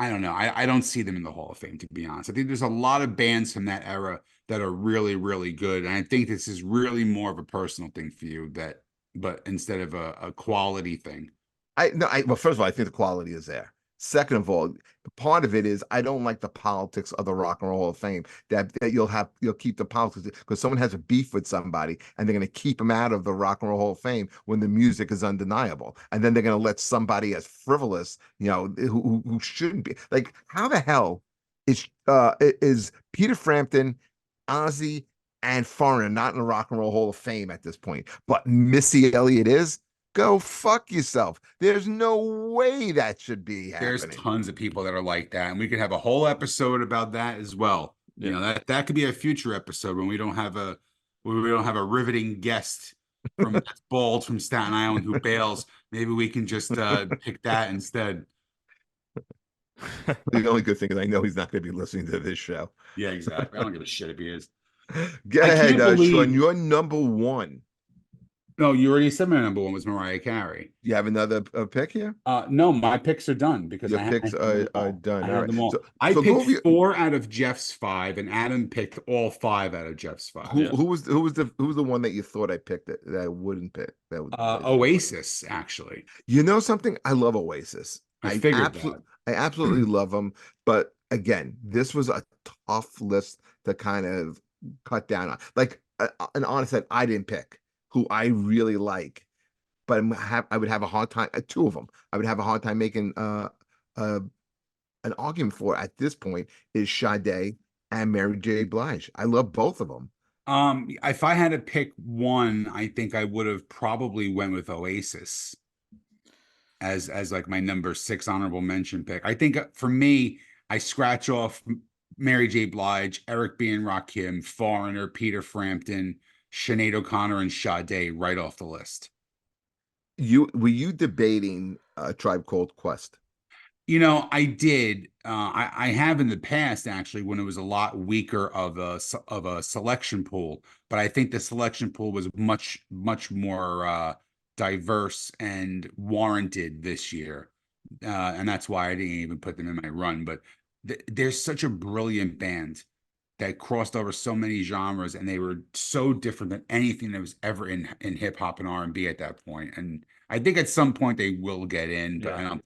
don't know. I don't see them in the Hall of Fame, to be honest. I think there's a lot of bands from that era that are really, really good. And I think this is really more of a personal thing for you but instead of a quality thing. Well, first of all, I think the quality is there. Second of all, part of it is I don't like the politics of the Rock and Roll Hall of Fame. That you'll keep the politics because someone has a beef with somebody and they're going to keep them out of the Rock and Roll Hall of Fame when the music is undeniable, and then they're going to let somebody as frivolous, who shouldn't be. Like, how the hell is Peter Frampton, Ozzy, and Foreigner not in the Rock and Roll Hall of Fame at this point, but Missy Elliott is? Go fuck yourself. There's no way that should be happening. There's tons of people that are like that, and we could have a whole episode about that as well. Yeah. That could be a future episode when we don't have a riveting guest from bald from Staten Island who bails. Maybe we can just pick that instead. The only good thing is I know he's not going to be listening to this show. Yeah, exactly. I don't give a shit if he is. Go ahead, Sean. You're number one. No, you already said my number one was Mariah Carey. You have another pick here? No, my picks are done because your picks are done. I have them all. So I picked 4 out of Jeff's 5, and Adam picked all 5 out of Jeff's 5. Who was the one that you thought I picked that I wouldn't pick? That was Oasis, actually. You know something? I love Oasis. I figured that. I absolutely love them, but again, this was a tough list to kind of cut down on. Like an honest that I didn't pick, who I really like, but I would have a hard time. 2 of them, I would have a hard time making an argument for at this point is Sade and Mary J. Blige. I love both of them. If I had to pick one, I think I would have probably went with Oasis as like my number 6 honorable mention pick. I think for me, I scratch off Mary J. Blige, Eric B. and Rakim, Foreigner, Peter Frampton, Sinead O'Connor, and Sade right off the list. Were you debating Tribe Called Quest? I did. I have in the past, actually, when it was a lot weaker of a selection pool. But I think the selection pool was much more diverse and warranted this year, and that's why I didn't even put them in my run. But there's such a brilliant band that crossed over so many genres, and they were so different than anything that was ever in hip hop and R&B at that point. And I think at some point they will get in, but I don't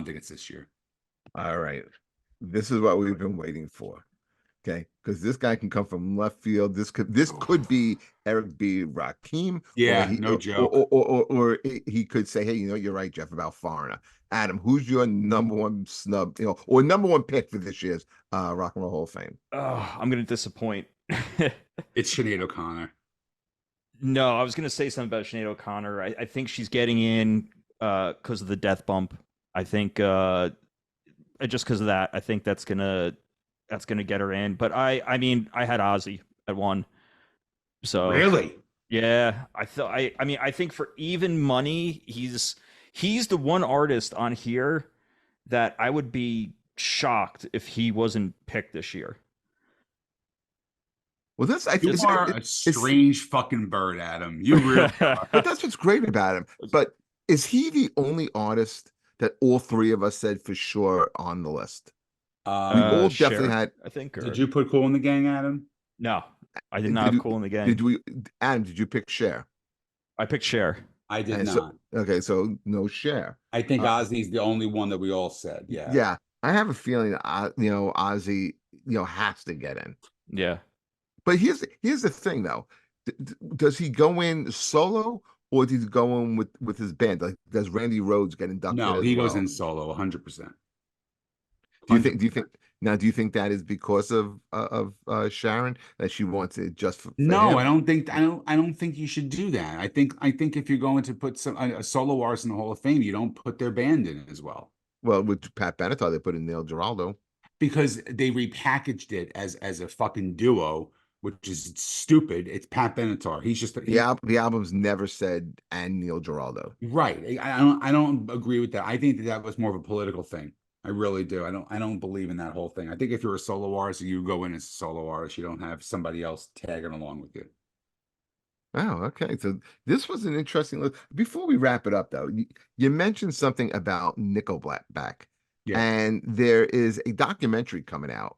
think it's this year. All right. This is what we've been waiting for. Okay, because this guy can come from left field. This could be Eric B. Rakim, or Yeah, he no joke. or he could say, hey, you're right, Jeff, about Foreigner. Adam, who's your number one snub, or number one pick for this year's Rock and Roll Hall of Fame? Oh, I'm gonna disappoint. It's Sinead O'Connor. No, I was gonna say something about Sinead O'Connor. I think she's getting in because of the death bump. I think just because of that, I think that's gonna get her in. But I mean, I had Ozzy at one, so Really? yeah, I thought I mean, I think for even money, he's the one artist on here that I would be shocked if he wasn't picked this year. Well, this I You it's, are it, a it's strange fucking bird, Adam. You really are. but that's what's great about him. But is he the only artist that all three of us said for sure on the list? We all definitely Cher, had. I think, Did or you put Cool in the Gang, Adam? no, I did not Did have we, Cool in the Gang. did we, Adam? Did you pick Cher? I picked Cher. I did And so not. okay, so no Cher. I think Uh, Ozzy's the only one that we all said. Yeah. yeah, I have a feeling that Ozzy has to get in. Yeah. But here's the thing though. Does he go in solo or does he go in with his band? Like, does Randy Rhoads get inducted No, as he goes well? in solo 100%. Do you think that is because of Sharon, that she wants it just for No, him? I don't think you should do that. I think if you're going to put a solo artist in the Hall of Fame, you don't put their band in as well. Well, with Pat Benatar, they put in Neil Giraldo. Because they repackaged it as a fucking duo, which is stupid. It's Pat Benatar. He's just The album's never said and Neil Giraldo. right. I don't agree with that. I think that was more of a political thing. I really do. I don't believe in that whole thing. I think if you're a solo artist, you go in as a solo artist. You don't have somebody else tagging along with you. Oh, okay. So this was an interesting look. Before we wrap it up, though, you mentioned something about Nickelback back, Yeah. and there is a documentary coming out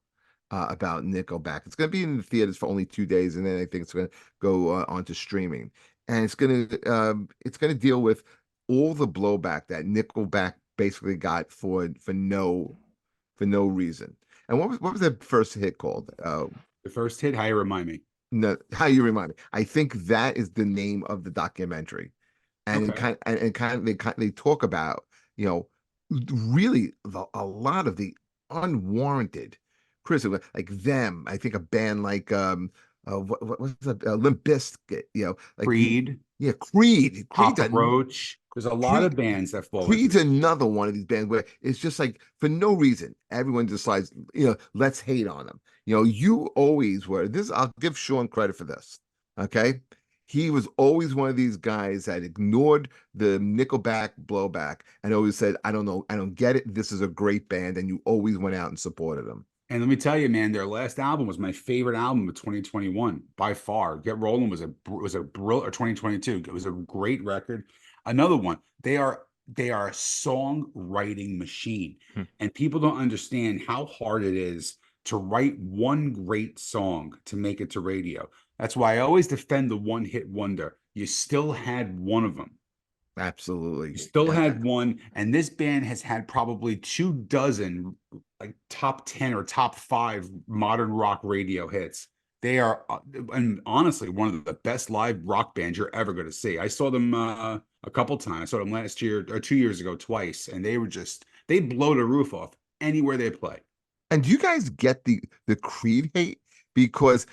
about Nickelback. It's going to be in the theaters for only 2 days, and then I think it's going to go onto streaming. And it's going to deal with all the blowback that Nickelback basically got for no reason. And what was that first hit called? The first hit, how you remind me. No, how you remind me. I think that is the name of the documentary, and Okay. they talk about you know really a lot of the unwarranted criticism, like them. I think a band like what was that, Limp Bizkit, like Creed, yeah, Creed's Papa a Roach. There's a lot Creed of bands that fall into Creed's another one of these bands where it's just like for no reason, everyone decides, let's hate on them. You always were this. I'll give Sean credit for this. Okay. He was always one of these guys that ignored the Nickelback blowback and always said, I don't know, I don't get it. This is a great band. And you always went out and supported them. And let me tell you, man, their last album was my favorite album of 2021 by far. Get Rolling was a brilliant, or 2022. It was a great record. Another one. They are a songwriting machine, Hmm. and people don't understand how hard it is to write one great song to make it to radio. That's why I always defend the one hit wonder. You still had one of them. Absolutely. You still Yeah. had one, and this band has had probably 2 dozen like top 10 or top 5 modern rock radio hits. They are, and honestly, one of the best live rock bands you're ever going to see. I saw them a couple times. I saw them last year or 2 years ago twice, and they blow the roof off anywhere they play. And do you guys get the Creed hate? Because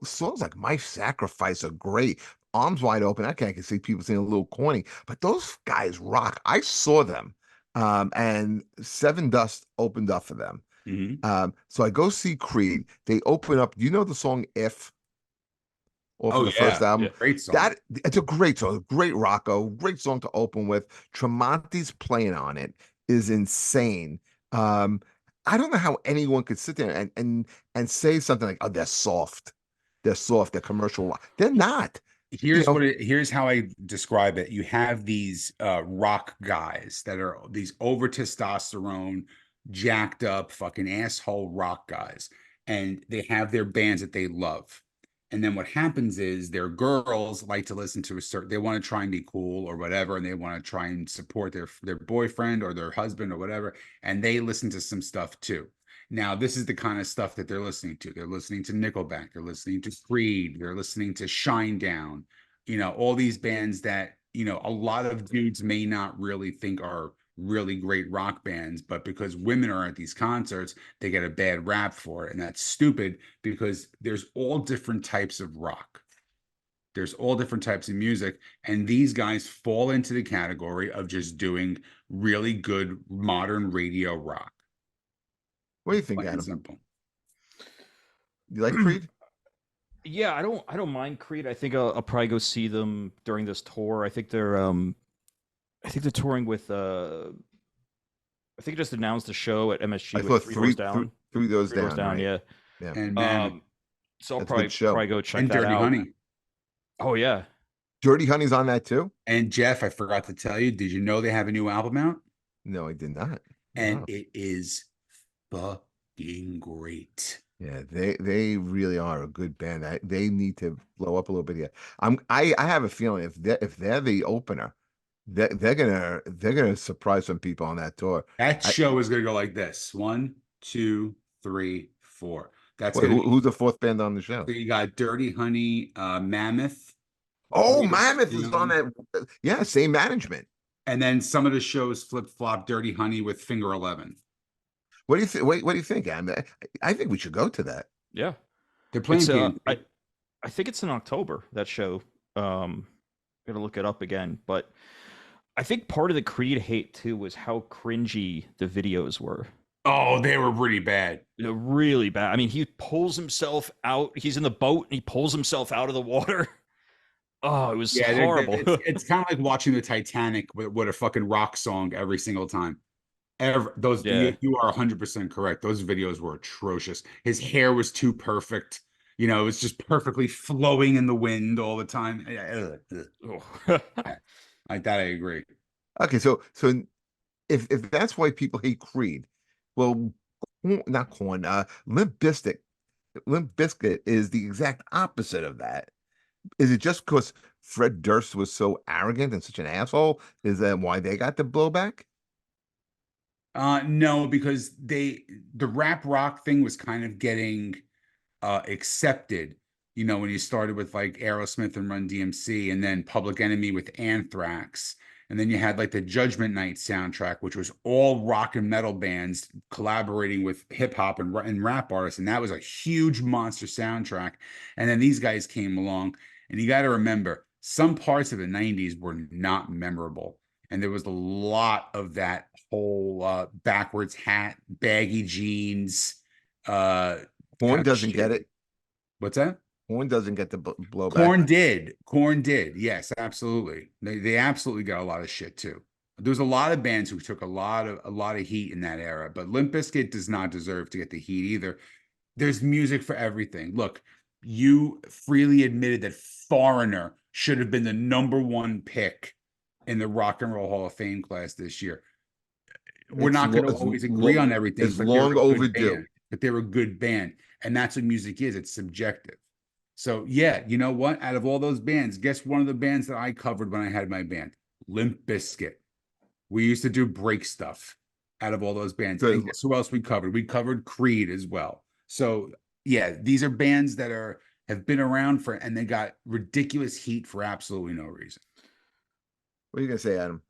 songs like My Sacrifice are great. Arms Wide Open. Okay, I can see people saying a little corny, but those guys rock. I saw them. And Seven Dust opened up for them. Mhm. So I go see Creed. They open up. Do you know the song If off of Oh the first yeah, album? great song. That it's a great song, great Rocco, great song to open with. Tremonti's playing on it is insane. Um, I don't know how anyone could sit there and say something like, "Oh, they're soft, they're commercial rock." They're not. You know, Here's how I describe it. You have these rock guys that are these over testosterone, jacked up, fucking asshole rock guys, and they have their bands that they love. And then what happens is their girls like to listen to they want to try and be cool or whatever, and they want to try and support their boyfriend or their husband or whatever, and they listen to some stuff too. Now, this is the kind of stuff that they're listening to. They're listening to Nickelback. They're listening to Creed. They're listening to Shinedown. All these bands that, a lot of dudes may not really think are really great rock bands, but because women are at these concerts, they get a bad rap for it. And that's stupid because there's all different types of rock. There's all different types of music. And these guys fall into the category of just doing really good modern radio rock. What do you think, Plain and Adam? simple. You like Creed? Yeah, I don't mind Creed. I think I'll probably go see them during this tour. I think they're touring with I think just announced a show at MSG I with thought Three Doors Down. three goes Three Doors down, Down, right? yeah. Yeah. And man, So I'll That's a good show. probably go check and that Dirty out. Honey. Oh yeah. Dirty Honey's on that too? And Jeff, I forgot to tell you, did you know they have a new album out? No, I did not. And Wow. it is fucking great. Yeah, they really are a good band. They need to blow up a little bit here. I have a feeling if they're the opener, they're gonna surprise some people on that tour. That show is gonna go like this: 1, 2, 3, 4. That's Wait, gonna be. who's the fourth band on the show? So you got Dirty Honey, Mammoth. Oh, Rita Mammoth is on Stone, that. Yeah, same management. and then some of the shows flip flop. Dirty Honey with Finger 11. What do you think? Wait, what do you think, Adam? I think we should go to that. Yeah. They're playing. It's I think it's in October, that show. Gotta look it up again. But I think part of the Creed hate too was how cringy the videos were. Oh, they were pretty bad. Really bad. I mean, he pulls himself out. He's in the boat and he pulls himself out of the water. Oh, it was horrible. It's kind of like watching the Titanic with a fucking rock song every single time. You are 100% correct. Those videos were atrocious. His hair was too perfect. It was just perfectly flowing in the wind all the time. Like that, I agree. Okay, so if that's why people hate Creed, well, not Corn, Limp Bizkit. Limp Bizkit is the exact opposite of that. Is it just because Fred Durst was so arrogant and such an asshole? Is that why they got the blowback? No, because the rap rock thing was kind of getting accepted, when you started with like Aerosmith and Run DMC, and then Public Enemy with Anthrax, and then you had like the Judgment Night soundtrack, which was all rock and metal bands collaborating with hip hop and rap artists, and that was a huge monster soundtrack. And then these guys came along, and you got to remember, some parts of the '90s were not memorable. And there was a lot of that whole backwards hat, baggy jeans. Corn doesn't get it. What's that? Corn doesn't get the blowback. Corn did. Yes, absolutely. They absolutely got a lot of shit too. There's a lot of bands who took a lot of heat in that era, but Limp Bizkit does not deserve to get the heat either. There's music for everything. Look, you freely admitted that Foreigner should have been the #1 pick in the Rock and Roll Hall of Fame class this year. We're not going to always agree on everything. It's long overdue. But they're a good band. And that's what music is. It's subjective. So, yeah, you know what? Out of all those bands, guess one of the bands that I covered when I had my band? Limp Bizkit. We used to do break stuff out of all those bands. And guess who else we covered? We covered Creed as well. So, yeah, these are bands that have been around and they got ridiculous heat for absolutely no reason. What are you gonna say, Adam?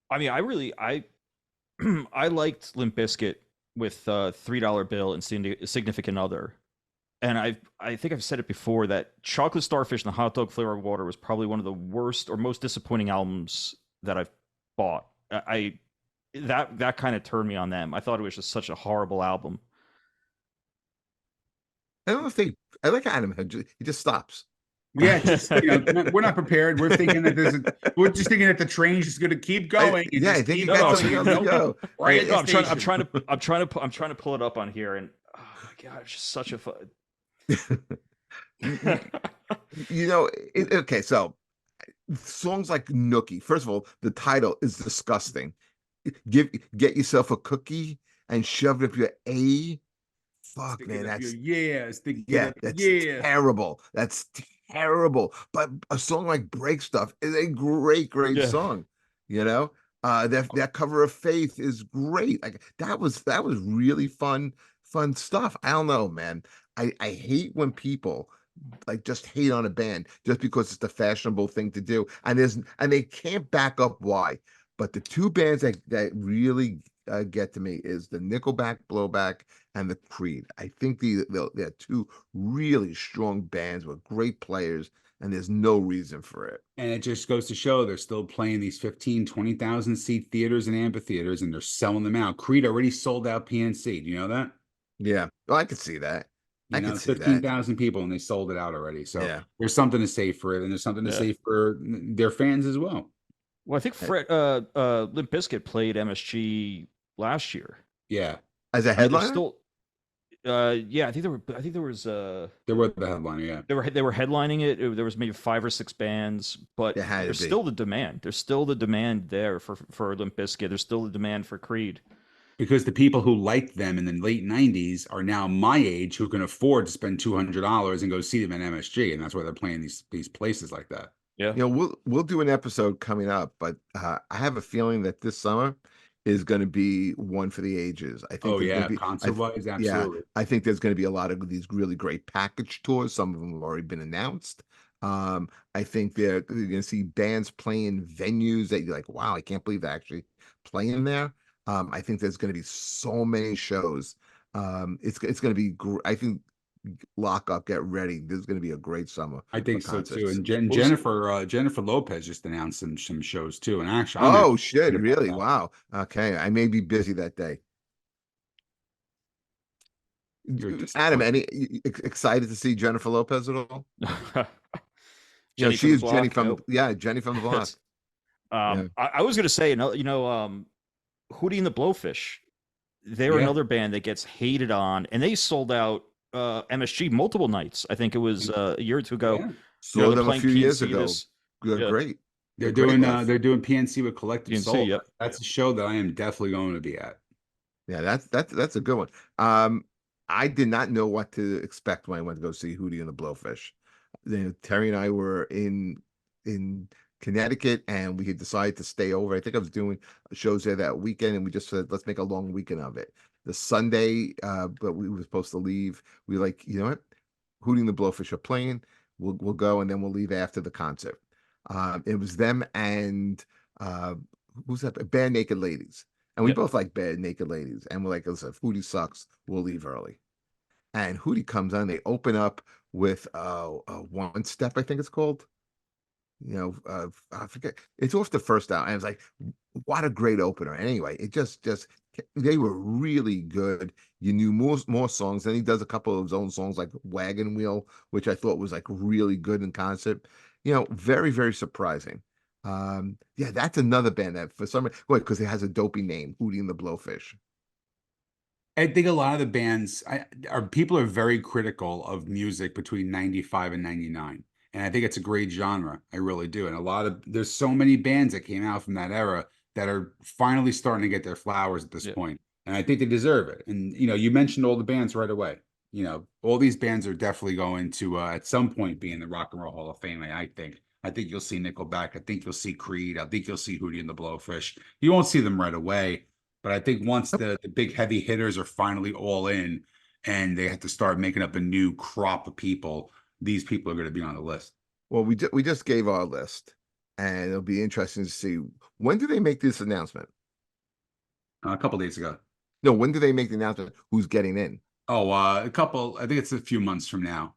I mean, I liked Limp Bizkit with $3 Bill and Significant Other, and I think I've said it before that Chocolate Starfish and the Hot Dog Flavor of Water was probably one of the worst or most disappointing albums that I've bought. That kind of turned me on them. I thought it was just such a horrible album. I don't know if I like Adam. He just stops. Yeah, we're not prepared. We're thinking that we're just thinking that the train's just going to keep going. I think you got something else to go. Right. No, I'm trying to pull it up on here, and oh my god, it's just such a fun. Okay, so songs like Nookie. First of all, the title is disgusting. Get yourself a cookie and shove it up your A. Fuck, man, that's terrible. That's terrible. But a song like Break Stuff is a great Yeah. song, That cover of Faith is great. Like that was really fun stuff. I don't know, man. I hate when people like just hate on a band just because it's the fashionable thing to do, and they can't back up why. But the two bands that really get to me is the Nickelback Blowback and the Creed. I think they're two really strong bands with great players, and there's no reason for it. And it just goes to show they're still playing these 15, 20,000 seat theaters and amphitheaters, and they're selling them out. Creed already sold out PNC. Do you know that? Yeah, well, I could see that. I You know, could see that. 15,000 people and they sold it out already. So Yeah. there's something to say for it, and there's something to Yeah. say for their fans as well. Well, I think Limp Bizkit played MSG last year. Yeah. As a I mean, they're headliner? still. Yeah, I think there were. I think there was. They were the headliner, yeah. They were headlining it. There was maybe 5 or 6 bands, but It had to there's be. still the demand. There's still the demand there for Limp Bizkit. There's still the demand for Creed. Because the people who liked them in the late 90s are now my age who can afford to spend $200 and go see them at MSG. And that's why they're playing these places like that. Yeah. We'll do an episode coming up, but I have a feeling that this summer is going to be one for the ages. I think Oh, there's going yeah. to be Concert-wise, yeah, absolutely. I think there's going to be a lot of these really great package tours. Some of them have already been announced. I think you're going to see bands playing venues that you're like, wow, I can't believe they're actually playing there. I think there's going to be so many shows. It's going to be I think lock up, get ready. This is going to be a great summer I for think so too. concerts. And What was Jennifer Lopez just announced some shows too. And actually, Oh shit, excited about really? that. Wow. Okay, I may be busy that day. You're Adam, disappointed. excited to see Jennifer Lopez at all? Jenny She from the is Jenny block. from Nope. Jenny from the block. It's, Yeah. I was gonna say, Hootie and the Blowfish. They're Yeah. another band that gets hated on, and they sold out MSG multiple nights. I think it was a year or two ago. Yeah. Saw They're them a playing few years PNC ago. this. They're Yeah, great. They're Great live. they're doing PNC with Collective PNC. Soul. Yep. That's a show that I am definitely going to be at. Yeah, that's a good one. I did not know what to expect when I went to go see Hootie and the Blowfish. Terry and I were in Connecticut, and we had decided to stay over. I think I was doing shows there that weekend, and we just said, let's make a long weekend of it. The Sunday, but we were supposed to leave. We were like, you know what? Hootie and the Blowfish are playing. We'll go, and then we'll leave after the concert. It was them and who's that? Bare Naked Ladies. And we Yep. both like Bare Naked Ladies. And we're like, listen, if Hootie sucks, we'll leave early. And Hootie comes on, they open up with One Step, I think it's called. I forget. It's off the first album. And I was like, what a great opener. Anyway, it just they were really good. You knew more songs. Then he does a couple of his own songs like Wagon Wheel, which I thought was like really good in concert. Very, very surprising. Yeah, that's another band that for some reason, because it has a dopey name, Hootie and the Blowfish. I think a lot of the bands people are very critical of music between 95 and 99. And I think it's a great genre. I really do. And there's so many bands that came out from that era that are finally starting to get their flowers at this Yep. point. And I think they deserve it. And you mentioned all the bands right away. All these bands are definitely going to at some point be in the Rock and Roll Hall of Fame. I think. I think you'll see Nickelback. I think you'll see Creed. I think you'll see Hootie and the Blowfish. You won't see them right away. But I think once the big heavy hitters are finally all in and they have to start making up a new crop of people, these people are going to be on the list. Well, we just gave our list, and it'll be interesting to see when do they make this announcement. A couple days ago. No, when do they make the announcement? Who's getting in? Oh, I think it's a few months from now.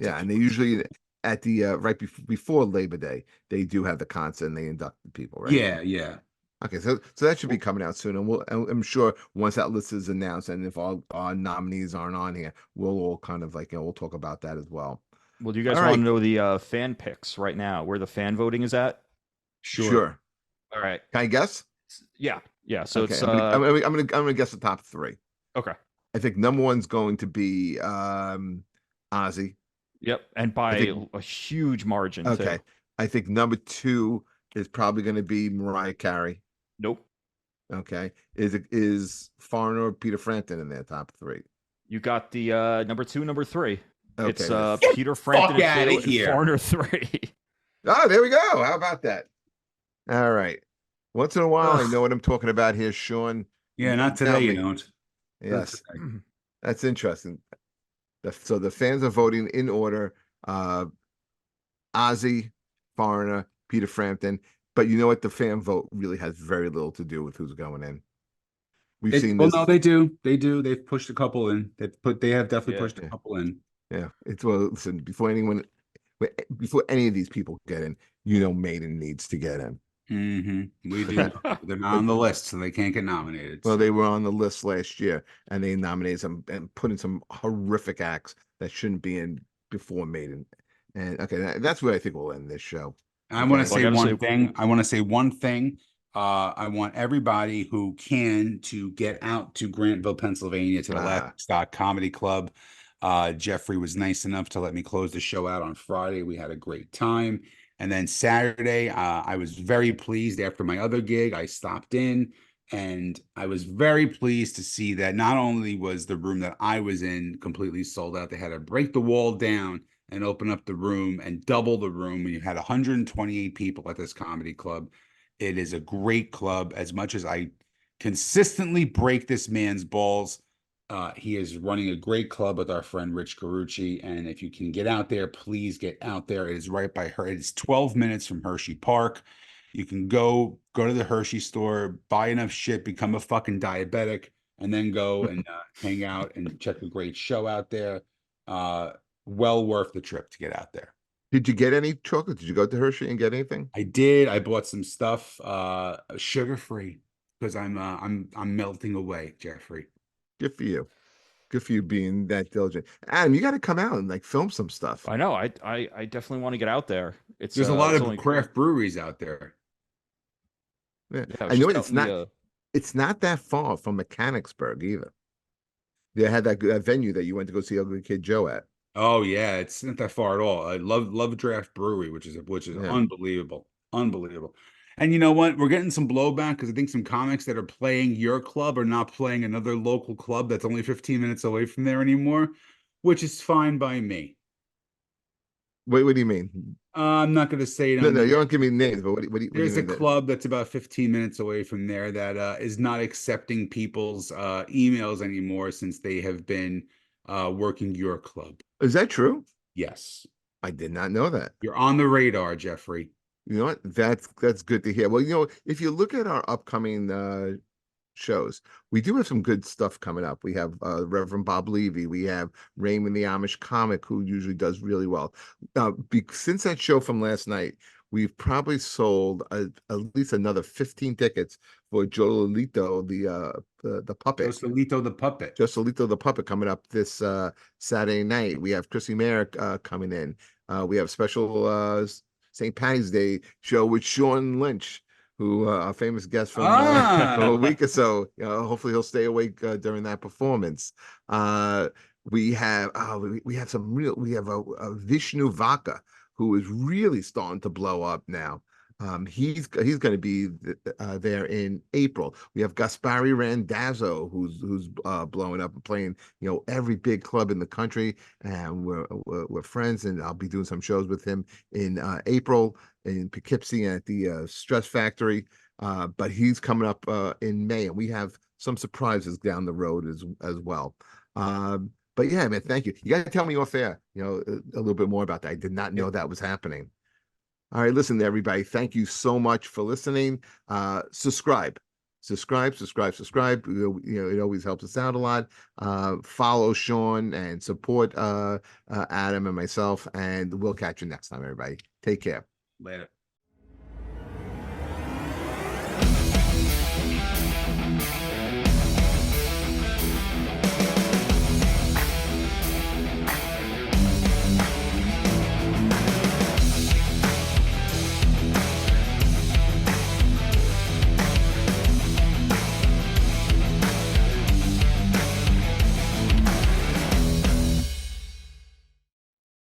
Yeah, and they usually at the right before Labor Day, they do have the concert and they induct the people, right? Yeah. Okay, so that should be coming out soon, and I'm sure once that list is announced, and if all our nominees aren't on here, we'll all kind of we'll talk about that as well. Well, do you guys All want to right. know the fan picks right now, where the fan voting is at? Sure. All right. Can I guess? Yeah. So Okay, it's I'm gonna guess the top 3. okay. I think number 1's going to be Ozzy. Yep, and by a huge margin Okay. too. I think number 2 is probably going to be Mariah Carey. Nope. Okay. Is Foreigner or Peter Frampton in their top 3? You got the number 2, number 3. Okay. It's Peter Frampton outta and here. Foreigner 3. Oh, there we go. How about that? All right. Once in a while, I Ugh. know what I'm talking about here, Sean. Yeah, not Tell today, you me. don't. Not Yes, today. that's interesting. So the fans are voting in order. Uh, Ozzy, Foreigner, Peter Frampton. But you know what? The fan vote really has very little to do with who's going in. We've seen Well, no, this. they do. They do. They've pushed a couple in. They have definitely Yeah. pushed a Yeah, couple in. yeah. It's well. Listen, before any of these people get in, you know, Maiden needs to get in. We But do. that, They're not but on the list, so they can't get nominated. well, So they were on the list last year, and they nominated some and put in some horrific acts that shouldn't be in before Maiden. And okay, that's where I think we'll end this show. I want to Okay. Well, I say gotta one say, thing. I want to say one thing. I want everybody who can to get out to Grantville, Pennsylvania, to the Last Ah, Stock Comedy Club. Jeffrey was nice enough to let me close the show out on Friday. We had a great time. And then Saturday, I was very pleased after my other gig. I stopped in and I was very pleased to see that not only was the room that I was in completely sold out, they had to break the wall down and open up the room and double the room. And you had 128 people at this comedy club. It is a great club. As much as I consistently break this man's balls, he is running a great club with our friend Rich Garucci. And if you can get out there, please get out there. It is right by her. It is 12 minutes from Hershey Park. You can go to the Hershey store, buy enough shit, become a fucking diabetic, and then go and hang out and check a great show out there. Well worth the trip to get out there. did you get any chocolate? Did you go to Hershey and get anything? I did. I bought some stuff, sugar free, because I'm melting away, Jeffrey. Good for you. Good for you being that diligent. Adam, you got to come out and like film some stuff. I know. I definitely want to get out there. There's a lot It's of only craft breweries out there. Yeah. yeah. I I was know just it. out in the It's not that far from Mechanicsburg either. They had that venue that you went to go see Ugly Kid Joe at. Oh yeah, it's not that far at all. I love Draft Brewery, which is Yeah. unbelievable, unbelievable. And you know what? We're getting some blowback because I think some comics that are playing your club are not playing another local club that's only 15 minutes away from there anymore, which is fine by me. Wait, what do you mean? I'm not going to say No, no no, you names. don't give me names, but what do you There's a mean that? club that's about 15 minutes away from there that is not accepting people's emails anymore since they have been working your club. Is that true? Yes. I did not know that. You're on the radar, Jeffrey. You know what? That's good to hear. Well, you know, if you look at our upcoming shows, we do have some good stuff coming up. We have Reverend Bob Levy. We have Raymond the Amish comic, who usually does really well. Since that show from last night, we've probably sold at least another 15 tickets for Jolito, the puppet. Joselito the puppet. Joselito the puppet coming up this Saturday night. We have Chrissy Merrick coming in. We have special St. Patty's Day show with Sean Lynch, who a famous guest from a Ah, week or so. Hopefully he'll stay awake during that performance. We have we have some real. We have a Vishnu Vaka who is really starting to blow up now. He's going to be there in April. We have Gaspari Randazzo, who's blowing up and playing, every big club in the country, and we're friends. And I'll be doing some shows with him in April in Poughkeepsie at the Stress Factory. But he's coming up in May, and we have some surprises down the road as well. But yeah, man, thank you. You got to tell me off air, a little bit more about that. I did not know that was happening. All right, listen, everybody. Thank you so much for listening. Subscribe. It always helps us out a lot. Follow Sean and support Adam and myself, and we'll catch you next time, everybody. Take care. later.